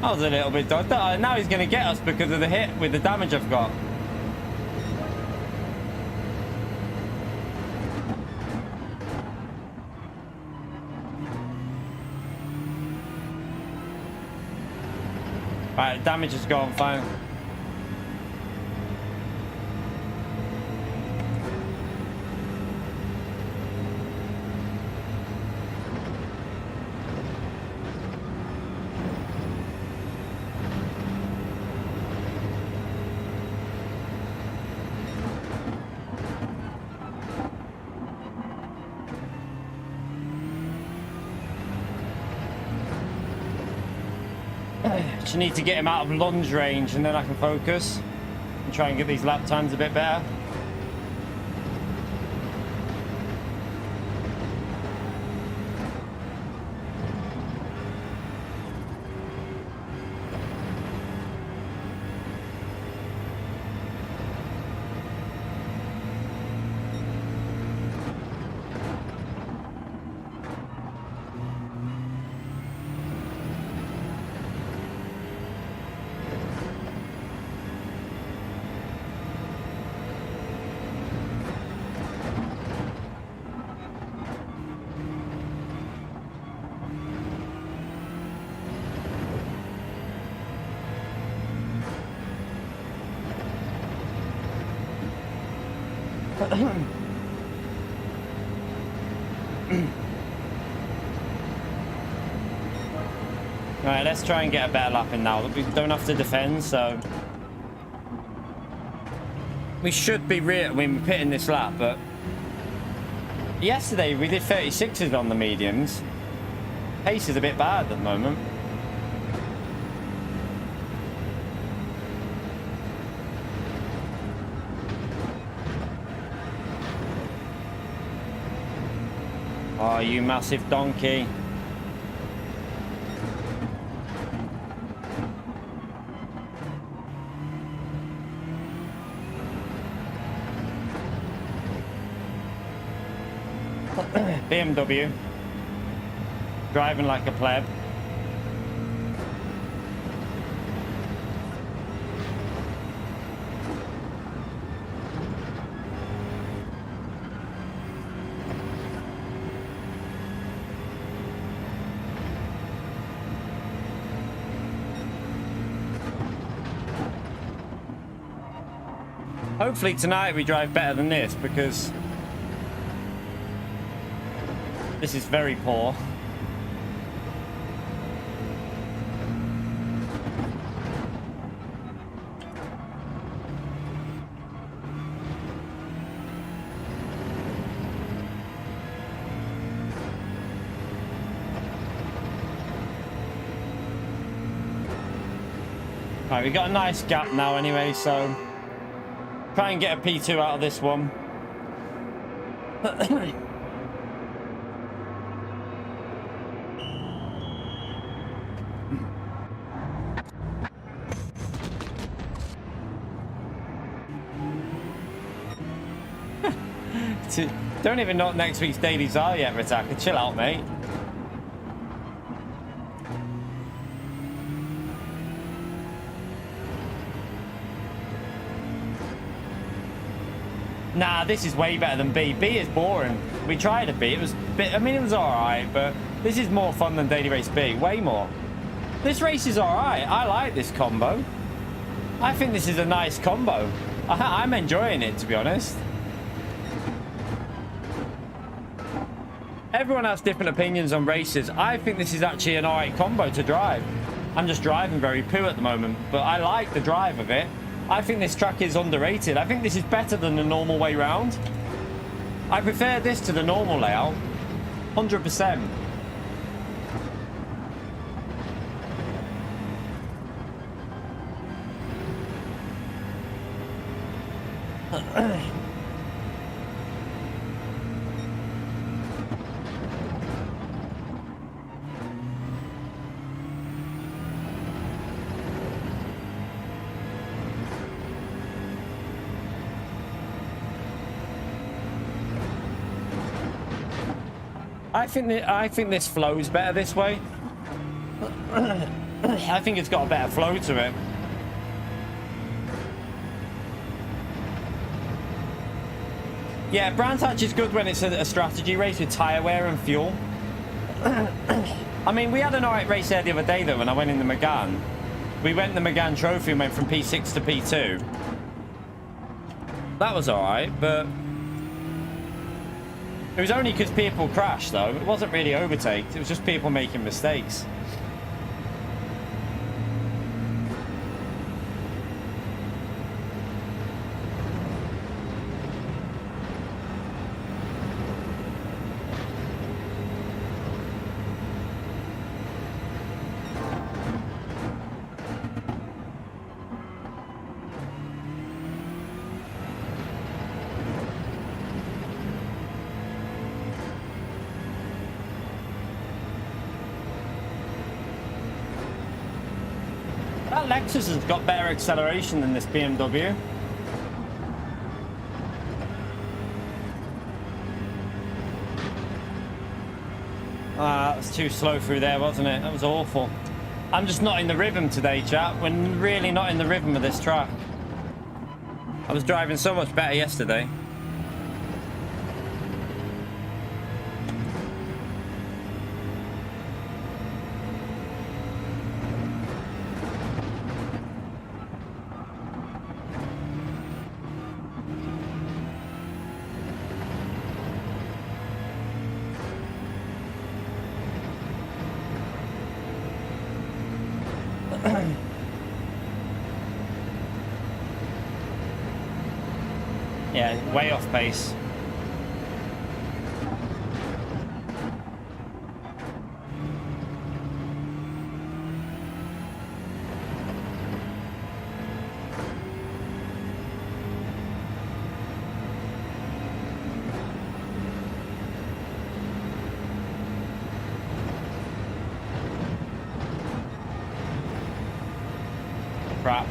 Speaker 2: I was a little bit dodged. Now he's going to get us because of the hit with the damage I've got. Right, damage is gone, fine. Just need to get him out of lunge range and then I can focus and try and get these lap times a bit better. Right, let's try and get a better lap in now. We don't have to defend, so we should be we're pitting this lap. But yesterday we did 36s on the mediums. Pace is a bit bad at the moment. Oh, you massive donkey. BMW. Driving like a pleb. Hopefully tonight we drive better than this, because this is very poor. Right, we got a nice gap now anyway, so try and get a P2 out of this one. Don't even know what next week's dailies are yet, Ritaka. Chill out, mate. Nah, this is way better than B. B is boring. We tried a B. It was I mean, it was alright, but this is more fun than Daily Race B. Way more. This race is alright. I like this combo. I think this is a nice combo. I'm enjoying it, to be honest. Everyone has different opinions on races. I think this is actually an alright combo to drive. I'm just driving very poo at the moment, but I like the drive of it. I think this track is underrated. I think this is better than the normal way round. I prefer this to the normal layout. 100%. I think this flows better this way. I think it's got a better flow to it. Yeah, brand hatch is good when it's a strategy race with tyre wear and fuel. I mean, we had an alright race there the other day though when I went in the Megane. We went in the Megane Trophy and went from P6 to P2. That was alright, but it was only because people crashed though. It wasn't really overtaked, it was just people making mistakes. That Lexus has got better acceleration than this BMW. That was too slow through there, wasn't it? That was awful. I'm just not in the rhythm today, chat. We're really not in the rhythm of this track. I was driving so much better yesterday. Yeah, way off pace. Crap.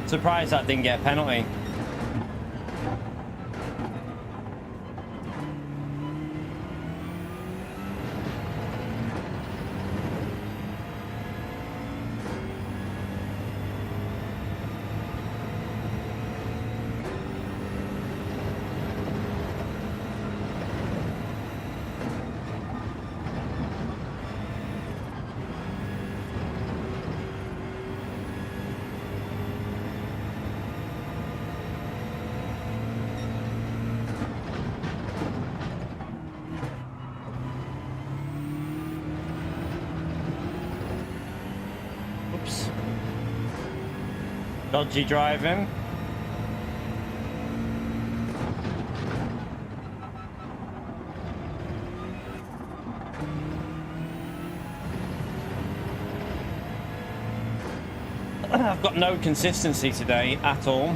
Speaker 2: Surprised that didn't get a penalty. Dodgy driving. I've got no consistency today at all.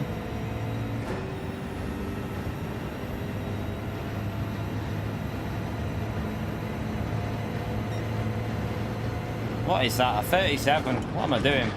Speaker 2: What is that? A 37? What am I doing?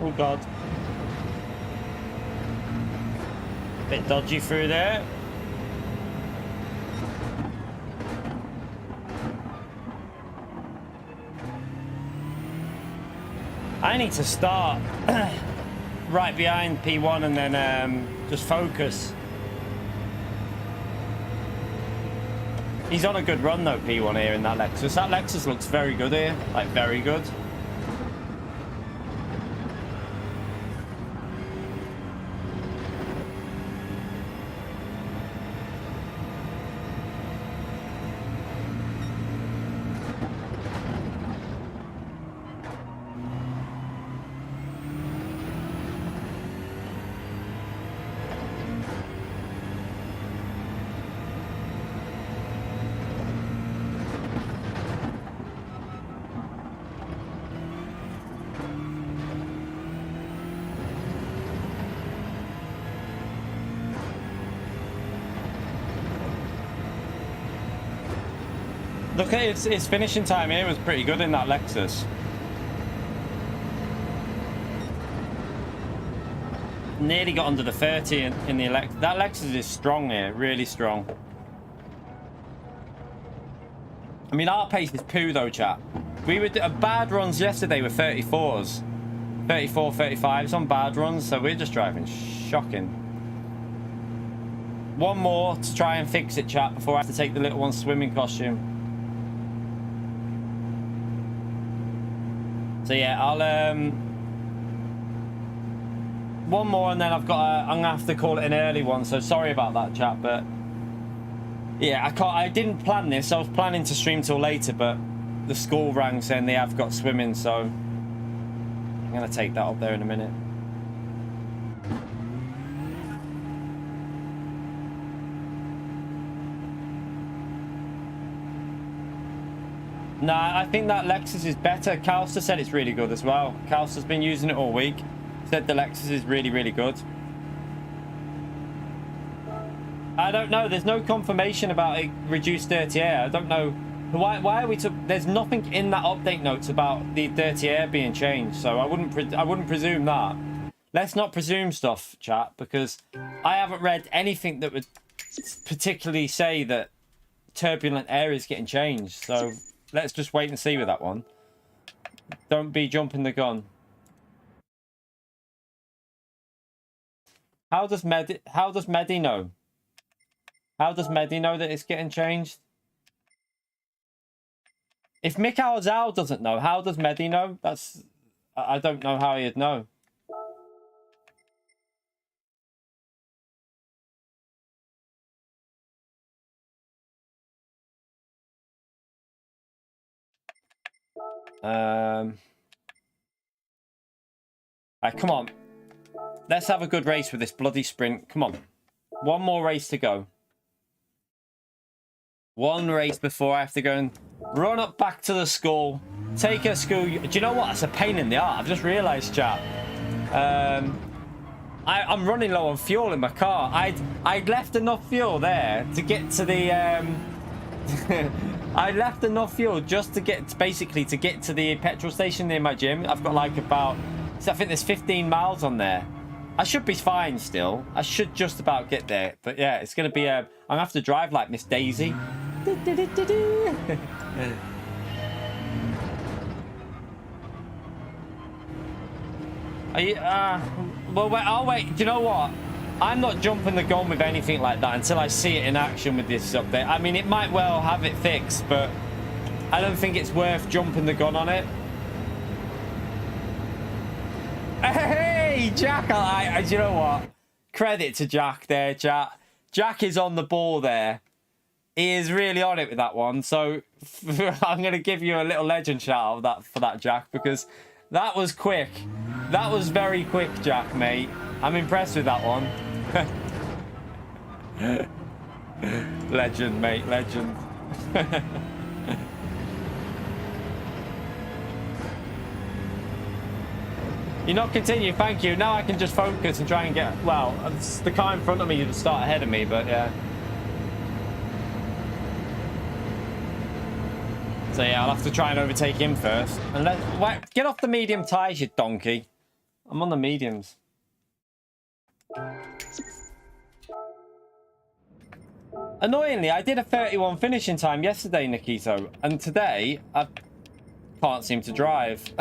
Speaker 2: Oh God. Bit dodgy through there. I need to start right behind P1 and then just focus. He's on a good run though, P1 here in that Lexus. That Lexus looks very good here, like very good. Look at its finishing time here was pretty good in that Lexus. Nearly got under the 30 in the Lexus. That Lexus is strong here, really strong. I mean, our pace is poo though, chat. We were bad runs yesterday with 34s. 34, 35s on bad runs, so we're just driving shocking. One more to try and fix it, chat, before I have to take the little one's swimming costume. So yeah, I'll one more and then I'm gonna have to call it an early one. So sorry about that, chat, but yeah, I didn't plan this. I was planning to stream till later, but the school rang saying they have got swimming, so I'm gonna take that up there in a minute. Nah, I think that Lexus is better. Calster said it's really good as well. Calster's been using it all week. Said the Lexus is really, really good. I don't know. There's no confirmation about a reduced dirty air. I don't know. Why are we... There's nothing in that update notes about the dirty air being changed. So I wouldn't presume that. Let's not presume stuff, chat, because I haven't read anything that would particularly say that turbulent air is getting changed. So... let's just wait and see with that one. Don't be jumping the gun. How does Medi know? How does Medi know that it's getting changed? If Mikhail Zhao doesn't know, how does Medi know? I don't know how he'd know. Come on. Let's have a good race with this bloody sprint. Come on. One more race to go. One race before I have to go and run up back to the school. Take a school. Do you know what? That's a pain in the arse. I've just realised, chat. I'm running low on fuel in my car. I'd left enough fuel there to get to the... I left enough fuel just to get, basically, to get to the petrol station near my gym. I've got like about, so I think there's 15 miles on there. I should be fine still. I should just about get there. But yeah, it's going to be, I'm going to have to drive like Miss Daisy. Are you, well, wait, I'll wait. Do you know what? I'm not jumping the gun with anything like that until I see it in action with this update. I mean, it might well have it fixed, but I don't think it's worth jumping the gun on it. Hey, Jack! Do you know what? Credit to Jack there, chat. Jack is on the ball there. He is really on it with that one. So I'm going to give you a little legend shout out for that, Jack, because that was quick. That was very quick, Jack, mate. I'm impressed with that one. Legend, mate, legend. You're not continuing, thank you. Now I can just focus and try and get... well, it's the car in front of me to start ahead of me, but yeah. So yeah, I'll have to try and overtake him first. And get off the medium tyres, you donkey. I'm on the mediums. Annoyingly, I did a 31 finishing time yesterday, Nikito, and today I can't seem to drive.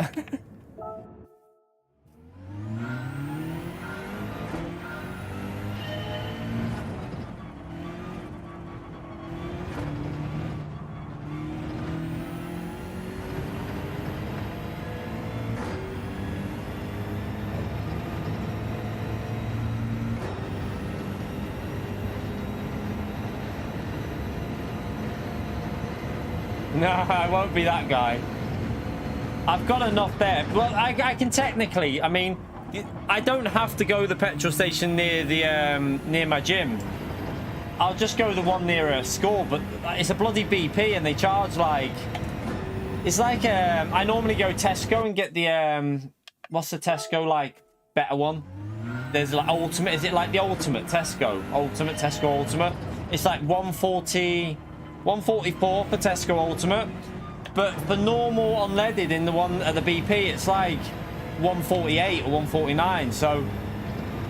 Speaker 2: No, I won't be that guy. I've got enough there. Well, I can technically, I mean, I don't have to go the petrol station near the near my gym. I'll just go the one near school, but it's a bloody BP and they charge like, it's like I normally go Tesco and get the what's the Tesco like better one? There's like ultimate, is it like the ultimate Tesco? Ultimate Tesco Ultimate. It's like 144 for Tesco Ultimate, but for normal unleaded in the one at the BP, it's like 148 or 149. So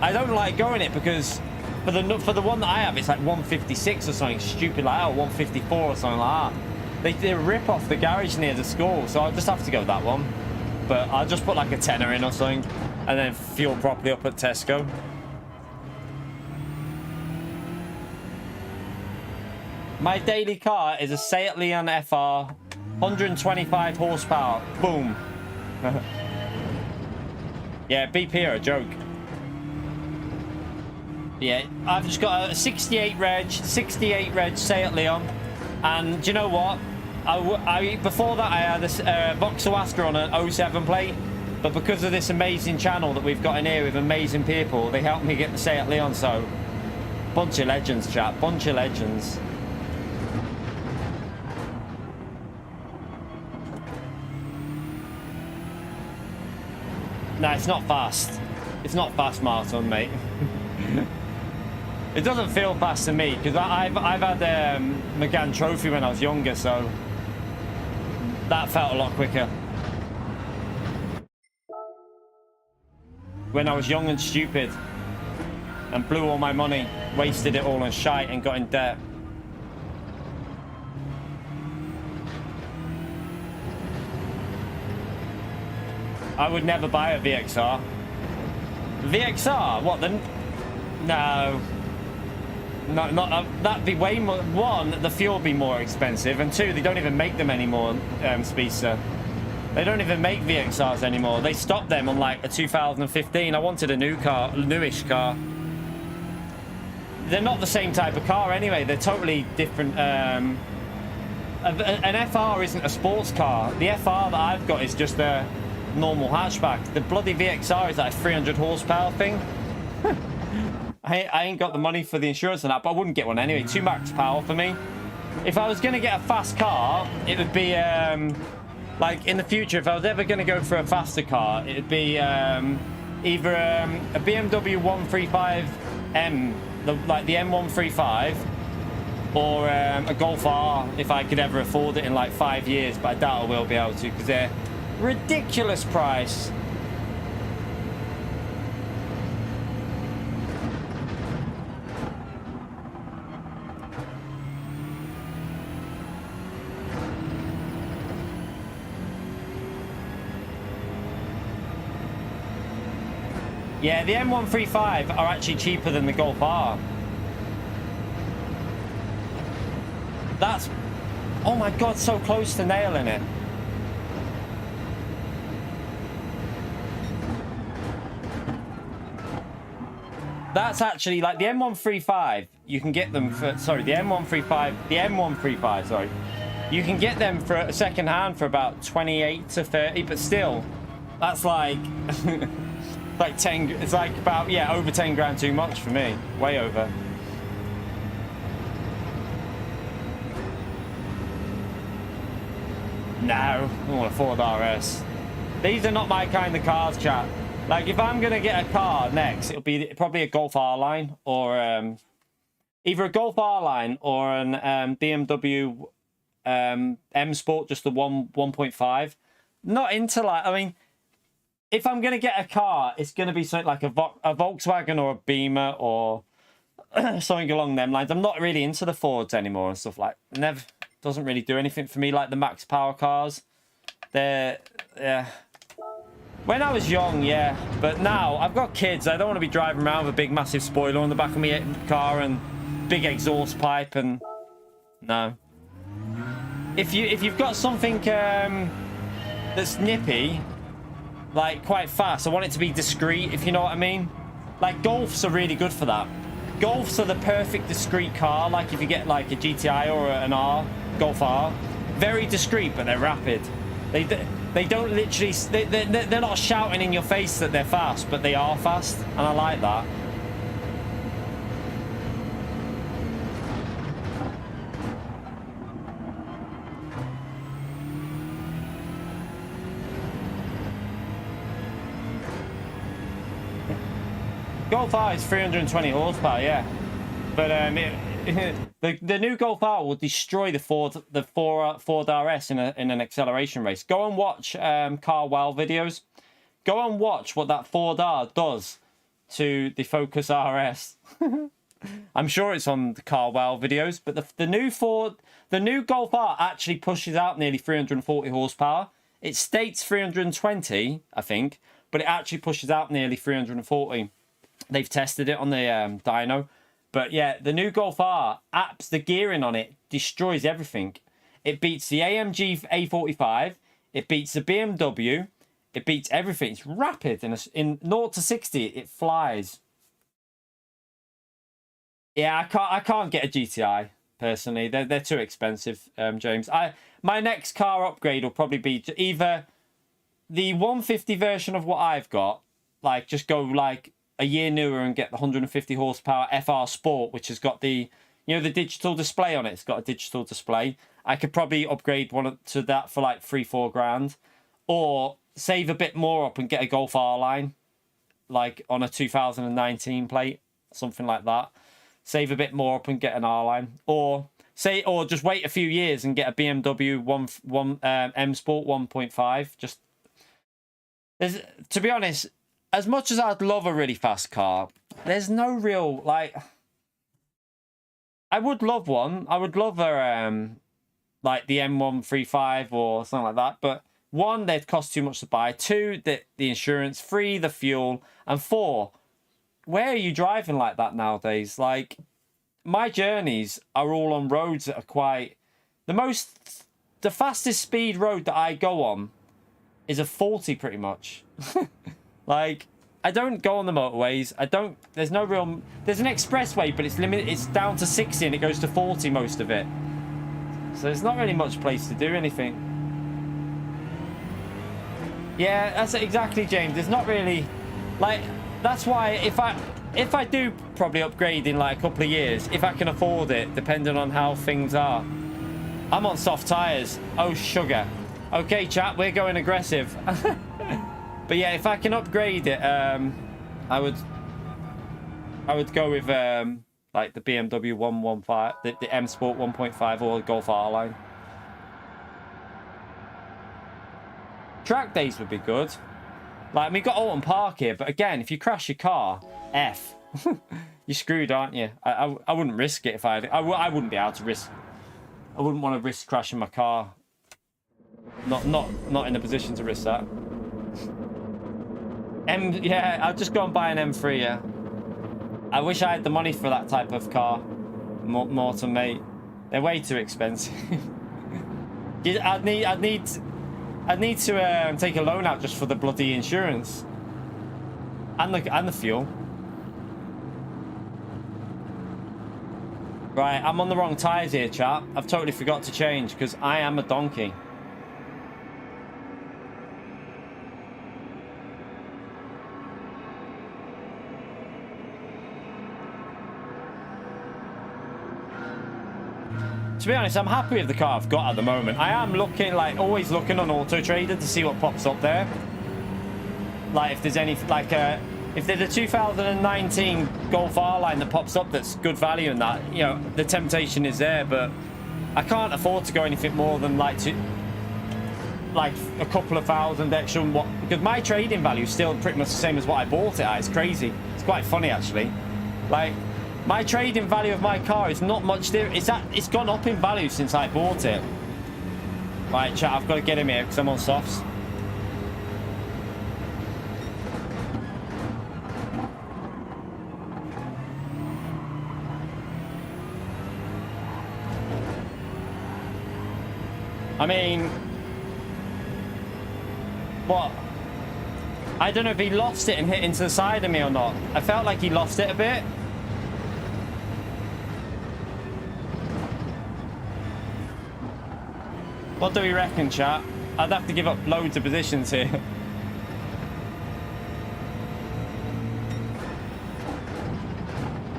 Speaker 2: I don't like going it because for the one that I have, it's like 156 or something stupid like that, or 154 or something like that. They rip off the garage near the school, so I'll just have to go that one. But I'll just put like a tenner in or something, and then fuel properly up at Tesco. My daily car is a Seat Leon FR, 125 horsepower. Boom. Yeah, BP are a joke. Yeah, I've just got a 68 reg Seat Leon, and do you know what? Before that I had a Vauxhall Astra on an 07 plate, but because of this amazing channel that we've got in here with amazing people, they helped me get the Seat Leon. So, bunch of legends, chat. Bunch of legends. No, it's not fast. It's not fast, Martin, mate. It doesn't feel fast to me because I've had McGann Trophy when I was younger, so that felt a lot quicker. When I was young and stupid and blew all my money, wasted it all on shite and got in debt. I would never buy a VXR. VXR? What then? No. Not that'd be way more. One, the fuel would be more expensive, and two, they don't even make them anymore, Speedster. They don't even make VXRs anymore. They stopped them on like a 2015. I wanted a new car, newish car. They're not the same type of car anyway. They're totally different. An FR isn't a sports car. The FR that I've got is just a normal hatchback. The bloody VXR is like a 300 horsepower thing. I ain't got the money for the insurance on that, but I wouldn't get one anyway. Too max power for me. If I was going to get a fast car, it would be like in the future, if I was ever going to go for a faster car, it would be either a BMW 135M, like the M135, or a Golf R if I could ever afford it in like 5 years, but I doubt I will be able to because they're ridiculous price. Yeah, the M135 are actually cheaper than the Golf R. That's, oh my god, so close to nailing it. That's actually like the M135, you can get them for, sorry, the M135, sorry. You can get them for second hand for about 28 to 30, but still, that's like, like 10, it's like about, yeah, over 10 grand too much for me. Way over. No, I don't want a Ford RS. These are not my kind of cars, chat. Like, if I'm going to get a car next, it'll be probably a Golf R-Line or either a Golf R-Line or an BMW M Sport, just the 1.5. Not into like, I mean, if I'm gonna get a car, it's gonna be something like a Volkswagen or a Beamer or something along them lines. I'm not really into the Fords anymore and stuff like. Never doesn't really do anything for me like the max power cars. They're yeah. When I was young, yeah, but now I've got kids. I don't want to be driving around with a big massive spoiler on the back of my car and big exhaust pipe and no. If you've got something that's nippy, like quite fast, I want it to be discreet, if you know what I mean. Like Golfs are really good for that. Golfs are the perfect discreet car. Like if you get like a GTI or an R, Golf R, very discreet, but they're rapid. They don't literally, they're not shouting in your face that they're fast, but they are fast, and I like that. Golf R is 320 horsepower, yeah, but the new Golf R will destroy the Ford RS in an acceleration race. Go and watch car wow videos. Go and watch what that Ford R does to the Focus RS. I'm sure it's on the car wow videos, but the new Golf R actually pushes out nearly 340 horsepower. It states 320, I think, but it actually pushes out nearly 340. They've tested it on the dyno. But yeah, the new Golf R, the gearing on it destroys everything. It beats the AMG A45. It beats the BMW. It beats everything. It's rapid. In 0 to 60, it flies. Yeah, I can't get a GTI, personally. They're too expensive, James. My next car upgrade will probably be either the 150 version of what I've got, like just go like a year newer and get the 150 horsepower FR Sport, which has got the, the digital display on it. It's got a digital display. I could probably upgrade one to that for like 3-4 grand, or save a bit more up and get a Golf R line, like on a 2019 plate, something like that. Save a bit more up and get an R line, or just wait a few years and get a BMW M Sport 1.5. Just to be honest, as much as I'd love a really fast car, there's no real, like, I would love one. I would love a, like the M135 or something like that. But 1, they'd cost too much to buy. 2, the insurance. 3, the fuel. And 4, where are you driving like that nowadays? Like, my journeys are all on roads that are quite, the fastest speed road that I go on is a 40 pretty much. Like, I don't go on the motorways. There's no real, there's an expressway, but it's limited. It's down to 60 and it goes to 40 most of it. So there's not really much place to do anything. Yeah, that's exactly, James. There's not really, like, that's why if I do probably upgrade in like a couple of years, if I can afford it, depending on how things are. I'm on soft tires. Oh, sugar. Okay, chat, we're going aggressive. But yeah, if I can upgrade it, I would go with like the BMW 115, the M Sport 1.5 or the Golf R line. Track days would be good. Like, we got Alton Park here, but again, if you crash your car, F. You're screwed, aren't you? I wouldn't risk it if I wouldn't be able to risk. I wouldn't want to risk crashing my car. Not in a position to risk that. Yeah, I'll just go and buy an M3, yeah. I wish I had the money for that type of car. Morton, mate. They're way too expensive. I'd need to take a loan out just for the bloody insurance. And the fuel. Right, I'm on the wrong tyres here, chap. I've totally forgot to change because I am a donkey. To be honest, I'm happy with the car I've got at the moment. I am looking, like, always looking on Auto Trader to see what pops up there. Like, if there's any, like, if there's a 2019 Golf R line that pops up that's good value and that, you know, the temptation is there, but I can't afford to go anything more than, like, like a couple of thousand extra. Because my trading value is still pretty much the same as what I bought it at. It's crazy. It's quite funny actually. Like my trading value of my car is not much different. It's gone up in value since I bought it. Right, chat, I've got to get him here because I'm on softs. I mean, what? I don't know if he lost it and hit into the side of me or not. I felt like he lost it a bit. What do we reckon, chat? I'd have to give up loads of positions here.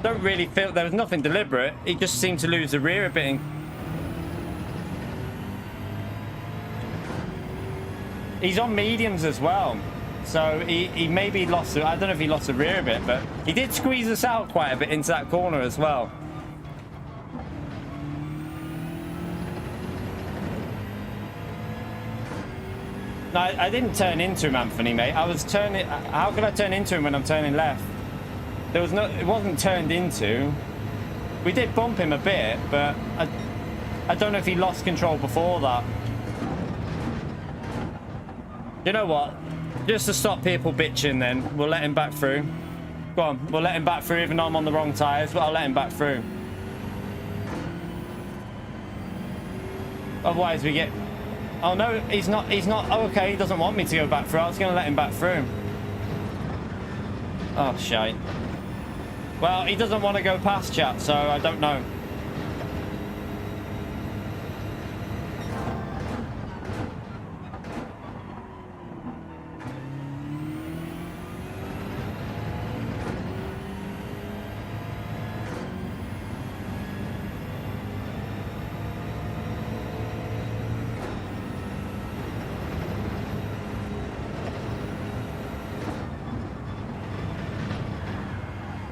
Speaker 2: Don't really feel there was nothing deliberate. He just seemed to lose the rear a bit. He's on mediums as well, so he maybe lost. I don't know if he lost the rear a bit, but he did squeeze us out quite a bit into that corner as well. No, I didn't turn into him, Anthony, mate. I was turning. How could I turn into him when I'm turning left? There was no. It wasn't turned into. We did bump him a bit, but I don't know if he lost control before that. You know what? Just to stop people bitching then, we'll let him back through. Go on, we'll let him back through even though I'm on the wrong tyres, but I'll let him back through. Otherwise we get... Oh no, he's not... Oh, okay, he doesn't want me to go back through. I was going to let him back through. Oh, shite. Well, he doesn't want to go past, chat, so I don't know.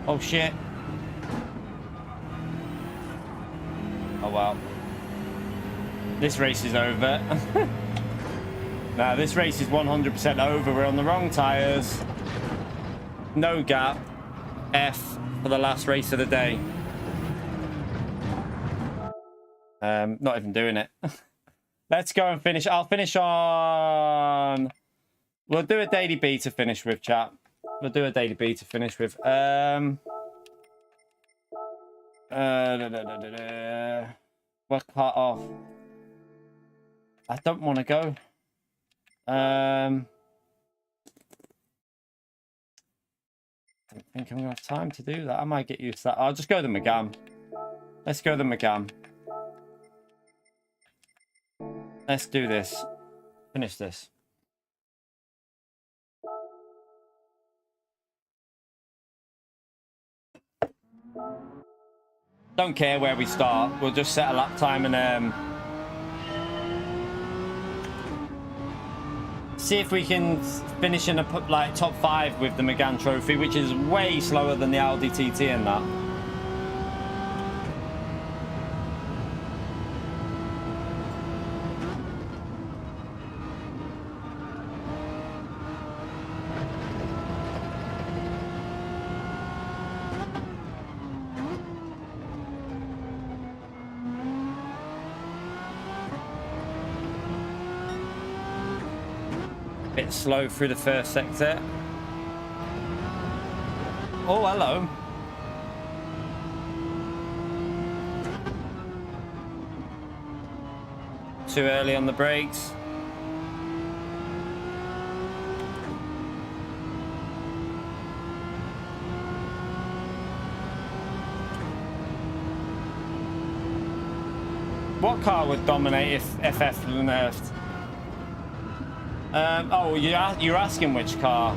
Speaker 2: Oh shit. Oh well. This race is over. Nah, this race is 100% over. We're on the wrong tyres. No gap. F for the last race of the day. Not even doing it. Let's go and finish. I'll finish on... We'll do a daily B to finish with, chat. We'll do a daily B to finish with. What cut off? I don't want to go. I don't think I'm gonna have time to do that. I might get used to that. I'll just go the Megam. Let's go the Megam. Let's do this. Finish this. Don't care where we start. We'll just set a lap time and see if we can finish in a like top 5 with the Megane Trophy, which is way slower than the Audi TT and that. Bit slow through the first sector. Oh, hello. Too early on the brakes. What car would dominate if FF were nerfed? Oh, you're asking which car?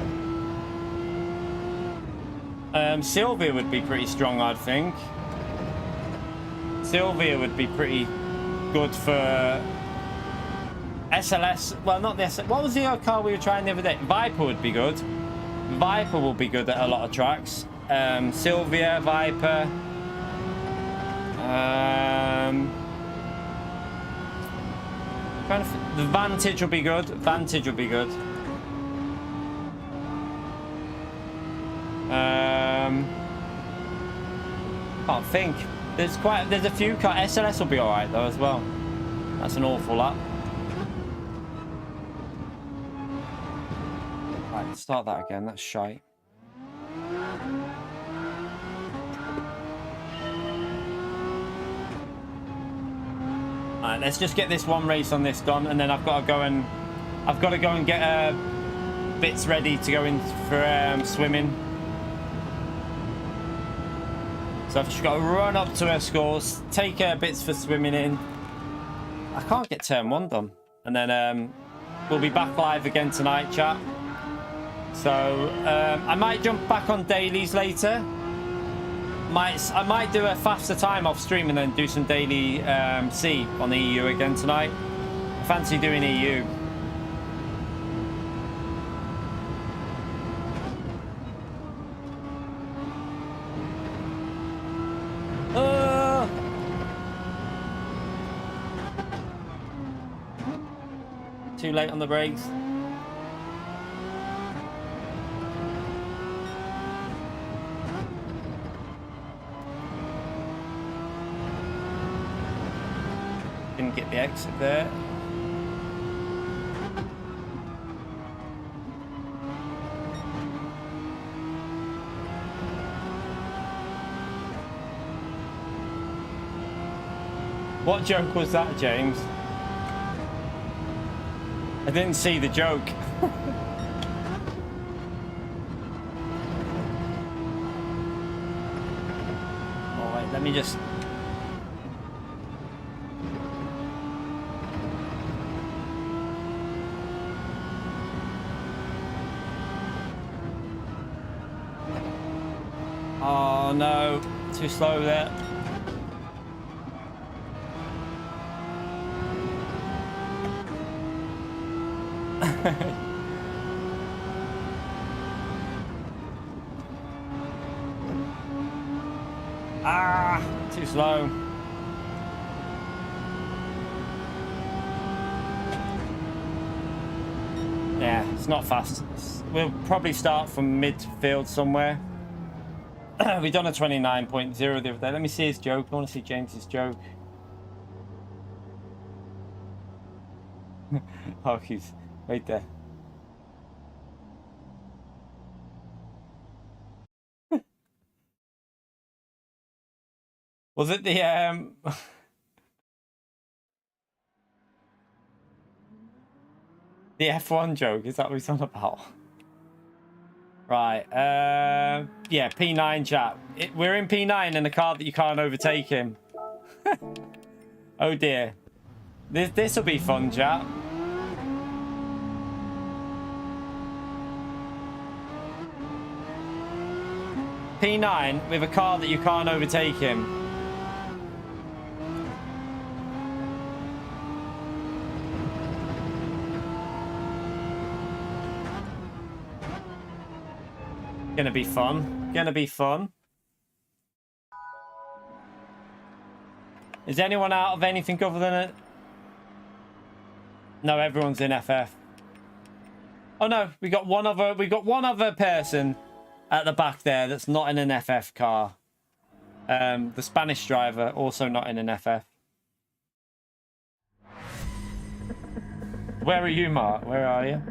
Speaker 2: Sylvia would be pretty strong, I'd think. Sylvia would be pretty good for SLS. Well, not the SLS. What was the other car we were trying the other day? Viper would be good. Viper will be good at a lot of tracks. Sylvia, Viper. The Vantage will be good. Vantage will be good. Can't think. There's a few cars. SLS will be all right though as well. That's an awful lot. Right, start that again. That's shite. Alright, let's just get this one race on this done, and then I've got to go and get bits ready to go in for swimming. So I've just got to run up to her scores, take bits for swimming in. I can't get turn 1 done, and then we'll be back live again tonight, chat. So I might jump back on dailies later. I might do a faster time off stream and then do some daily C on the EU again tonight. I fancy doing EU. Too late on the brakes. Didn't get the exit there. What joke was that, James? I didn't see the joke. All right, let me just... Oh no, too slow there. Too slow. Yeah, it's not fast. We'll probably start from midfield somewhere. We done a 29.0 the other day. Let me see his joke. I want to see James's joke. Oh, he's right there. Was it the the F1 joke? Is that what he's on about? Right. Yeah, P9 chat. We're in P9 in a car that you can't overtake him. Oh dear. This will be fun, chat. P9 with a car that you can't overtake him. Gonna be fun. Gonna be fun. Is anyone out of anything other than it? No, everyone's in FF. Oh no, we got one other person at the back there that's not in an FF car. The Spanish driver, also not in an FF. Where are you, Mark? Where are you?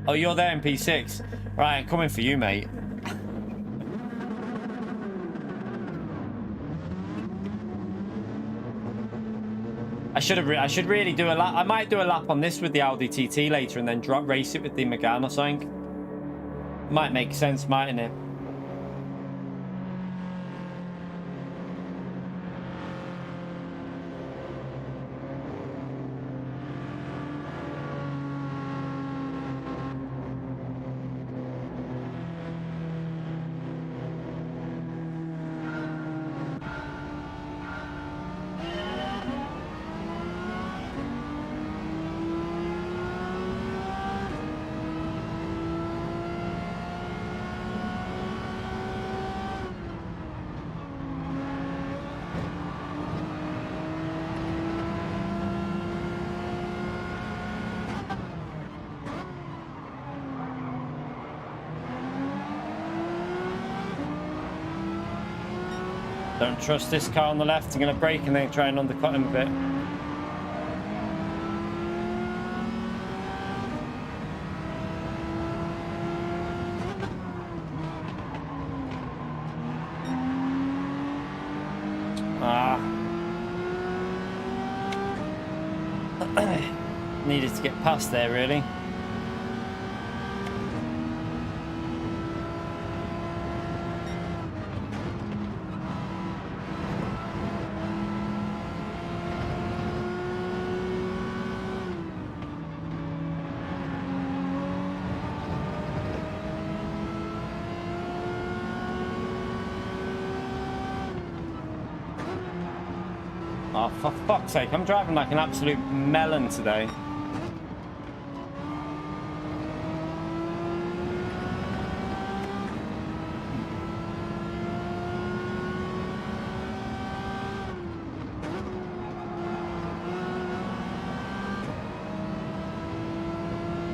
Speaker 2: Oh, you're there in P6. Right, I'm coming for you, mate. I should really do a lap. I might do a lap on this with the Audi TT later and then race it with the Megane or something. Might make sense, mightn't it? Don't trust this car on the left. I'm going to brake and then try and undercut him a bit. Needed to get past there, really. Oh, for fuck's sake, I'm driving like an absolute melon today.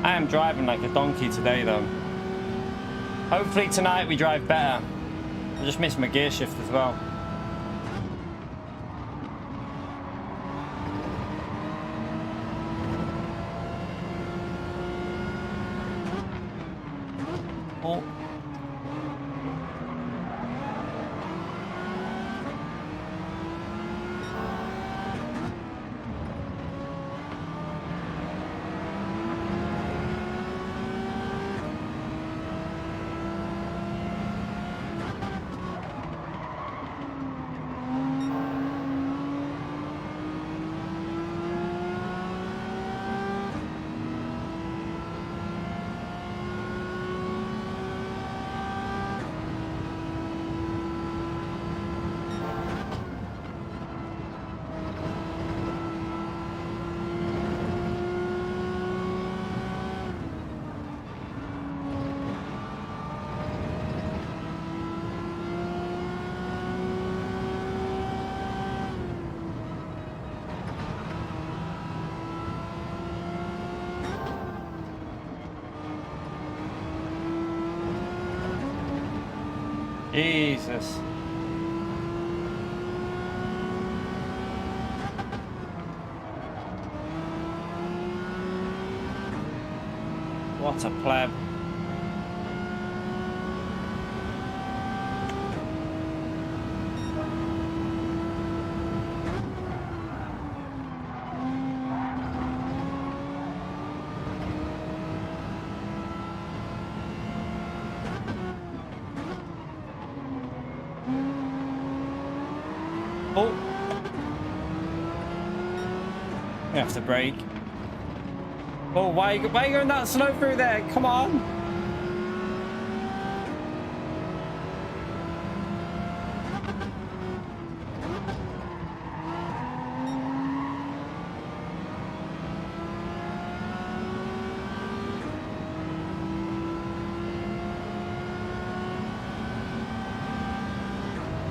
Speaker 2: I am driving like a donkey today, though. Hopefully tonight we drive better. I just missed my gear shift as well. Oh. Jesus. What a pleb. Oh. You have to brake. Oh, why are you going that slow through there? Come on.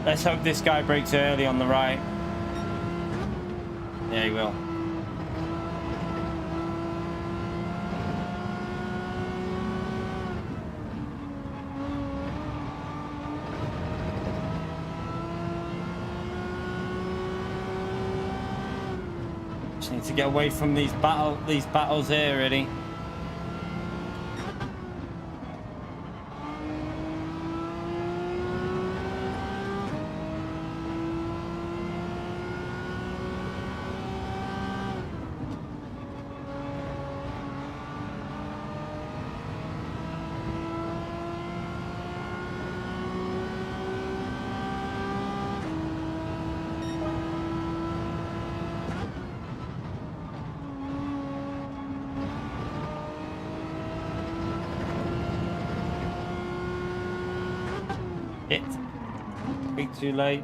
Speaker 2: Let's hope this guy brakes early on the right. Yeah, he will. Just need to get away from these battles here, really. It. Big too late.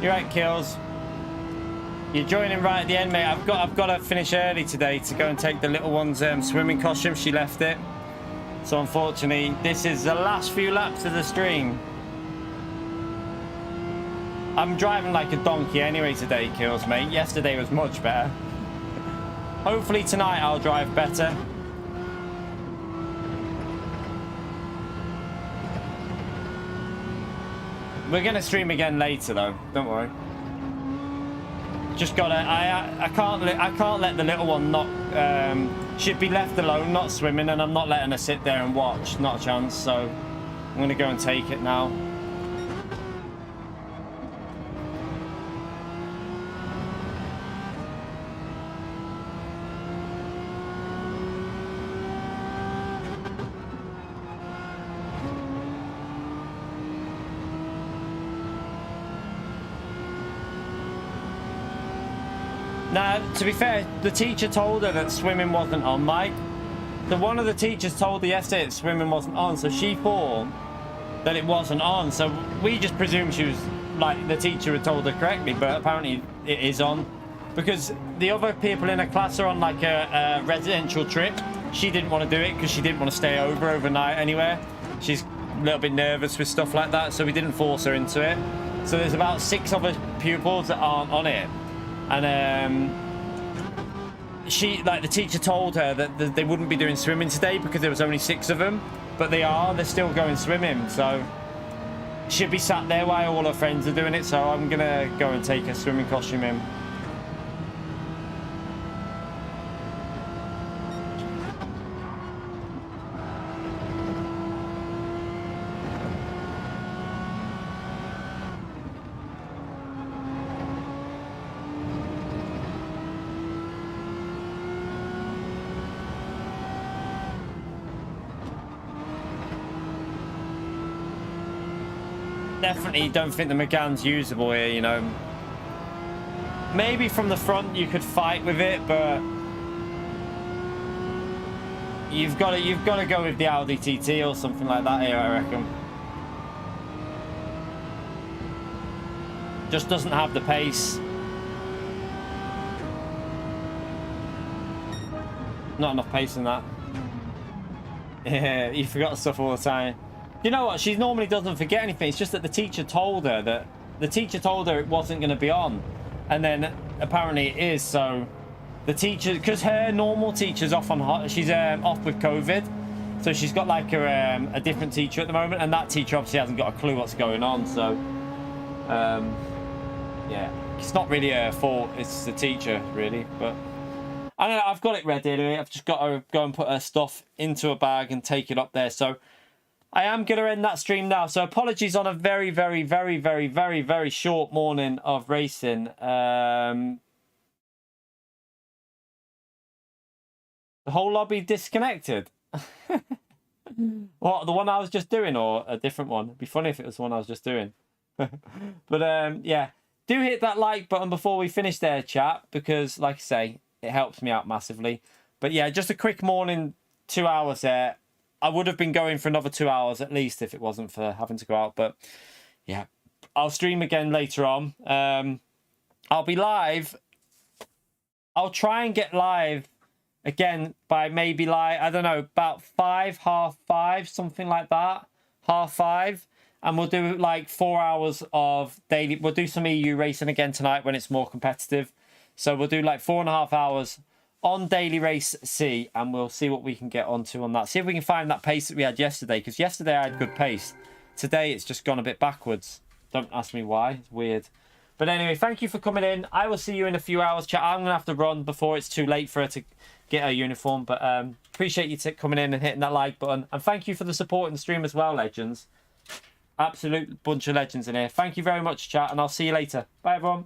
Speaker 2: You're right, Kills. You're joining right at the end, mate. I've got to finish early today to go and take the little one's swimming costume. She left it. So unfortunately, this is the last few laps of the stream. I'm driving like a donkey anyway today, Kills, mate. Yesterday was much better. Hopefully tonight I'll drive better. We're gonna stream again later though, don't worry. Just gotta, I can't let the little one not, should be left alone, not swimming, and I'm not letting her sit there and watch, not a chance, so I'm gonna go and take it now. Now, to be fair, the teacher told her that swimming wasn't on, Mike. So one of the teachers told her yesterday that swimming wasn't on, so she thought that it wasn't on. So we just presumed she was, like, the teacher had told her correctly, but apparently it is on. Because the other people in her class are on, like, a residential trip. She didn't want to do it because she didn't want to stay overnight anywhere. She's a little bit nervous with stuff like that, so we didn't force her into it. So there's about 6 other pupils that aren't on it. And she, like, the teacher told her that they wouldn't be doing swimming today because there was only 6 of them, but they're still going swimming, so she'll be sat there while all her friends are doing it. So I'm gonna go and take her swimming costume in. Definitely don't think the Megane's usable here, you know. Maybe from the front you could fight with it, but you've got to go with the Audi TT or something like that here, I reckon. Just doesn't have the pace. Not enough pace in that. Yeah, you forgot stuff all the time. You know what? She normally doesn't forget anything. It's just that the teacher told her it wasn't going to be on, and then apparently it is. So the teacher, because her normal teacher's off on, she's off with COVID, so she's got like a different teacher at the moment, and that teacher obviously hasn't got a clue what's going on. So yeah, it's not really her fault. It's the teacher really, but. I don't know, I've got it ready anyway. I've just got to go and put her stuff into a bag and take it up there. So I am going to end that stream now. So apologies on a very, very, very, very, very, very short morning of racing. The whole lobby disconnected. What, the one I was just doing or a different one? It'd be funny if it was the one I was just doing. But yeah, do hit that like button before we finish there, chat, because like I say, it helps me out massively. But yeah, just a quick morning, 2 hours there. I would have been going for another 2 hours at least if it wasn't for having to go out. But yeah, I'll stream again later on. I'll be live. I'll try and get live again by maybe like, I don't know, about 5, half 5, something like that. 5:30. And we'll do like 4 hours of daily. We'll do some EU racing again tonight when it's more competitive. So we'll do like 4.5 hours on Daily Race C, and we'll see what we can get onto on that. See if we can find that pace that we had yesterday, because yesterday I had good pace. Today it's just gone a bit backwards. Don't ask me why. It's weird. But anyway, thank you for coming in. I will see you in a few hours, chat. I'm going to have to run before it's too late for her to get her uniform. But appreciate you coming in and hitting that like button. And thank you for the support in the stream as well, legends. Absolute bunch of legends in here. Thank you very much, chat, and I'll see you later. Bye, everyone.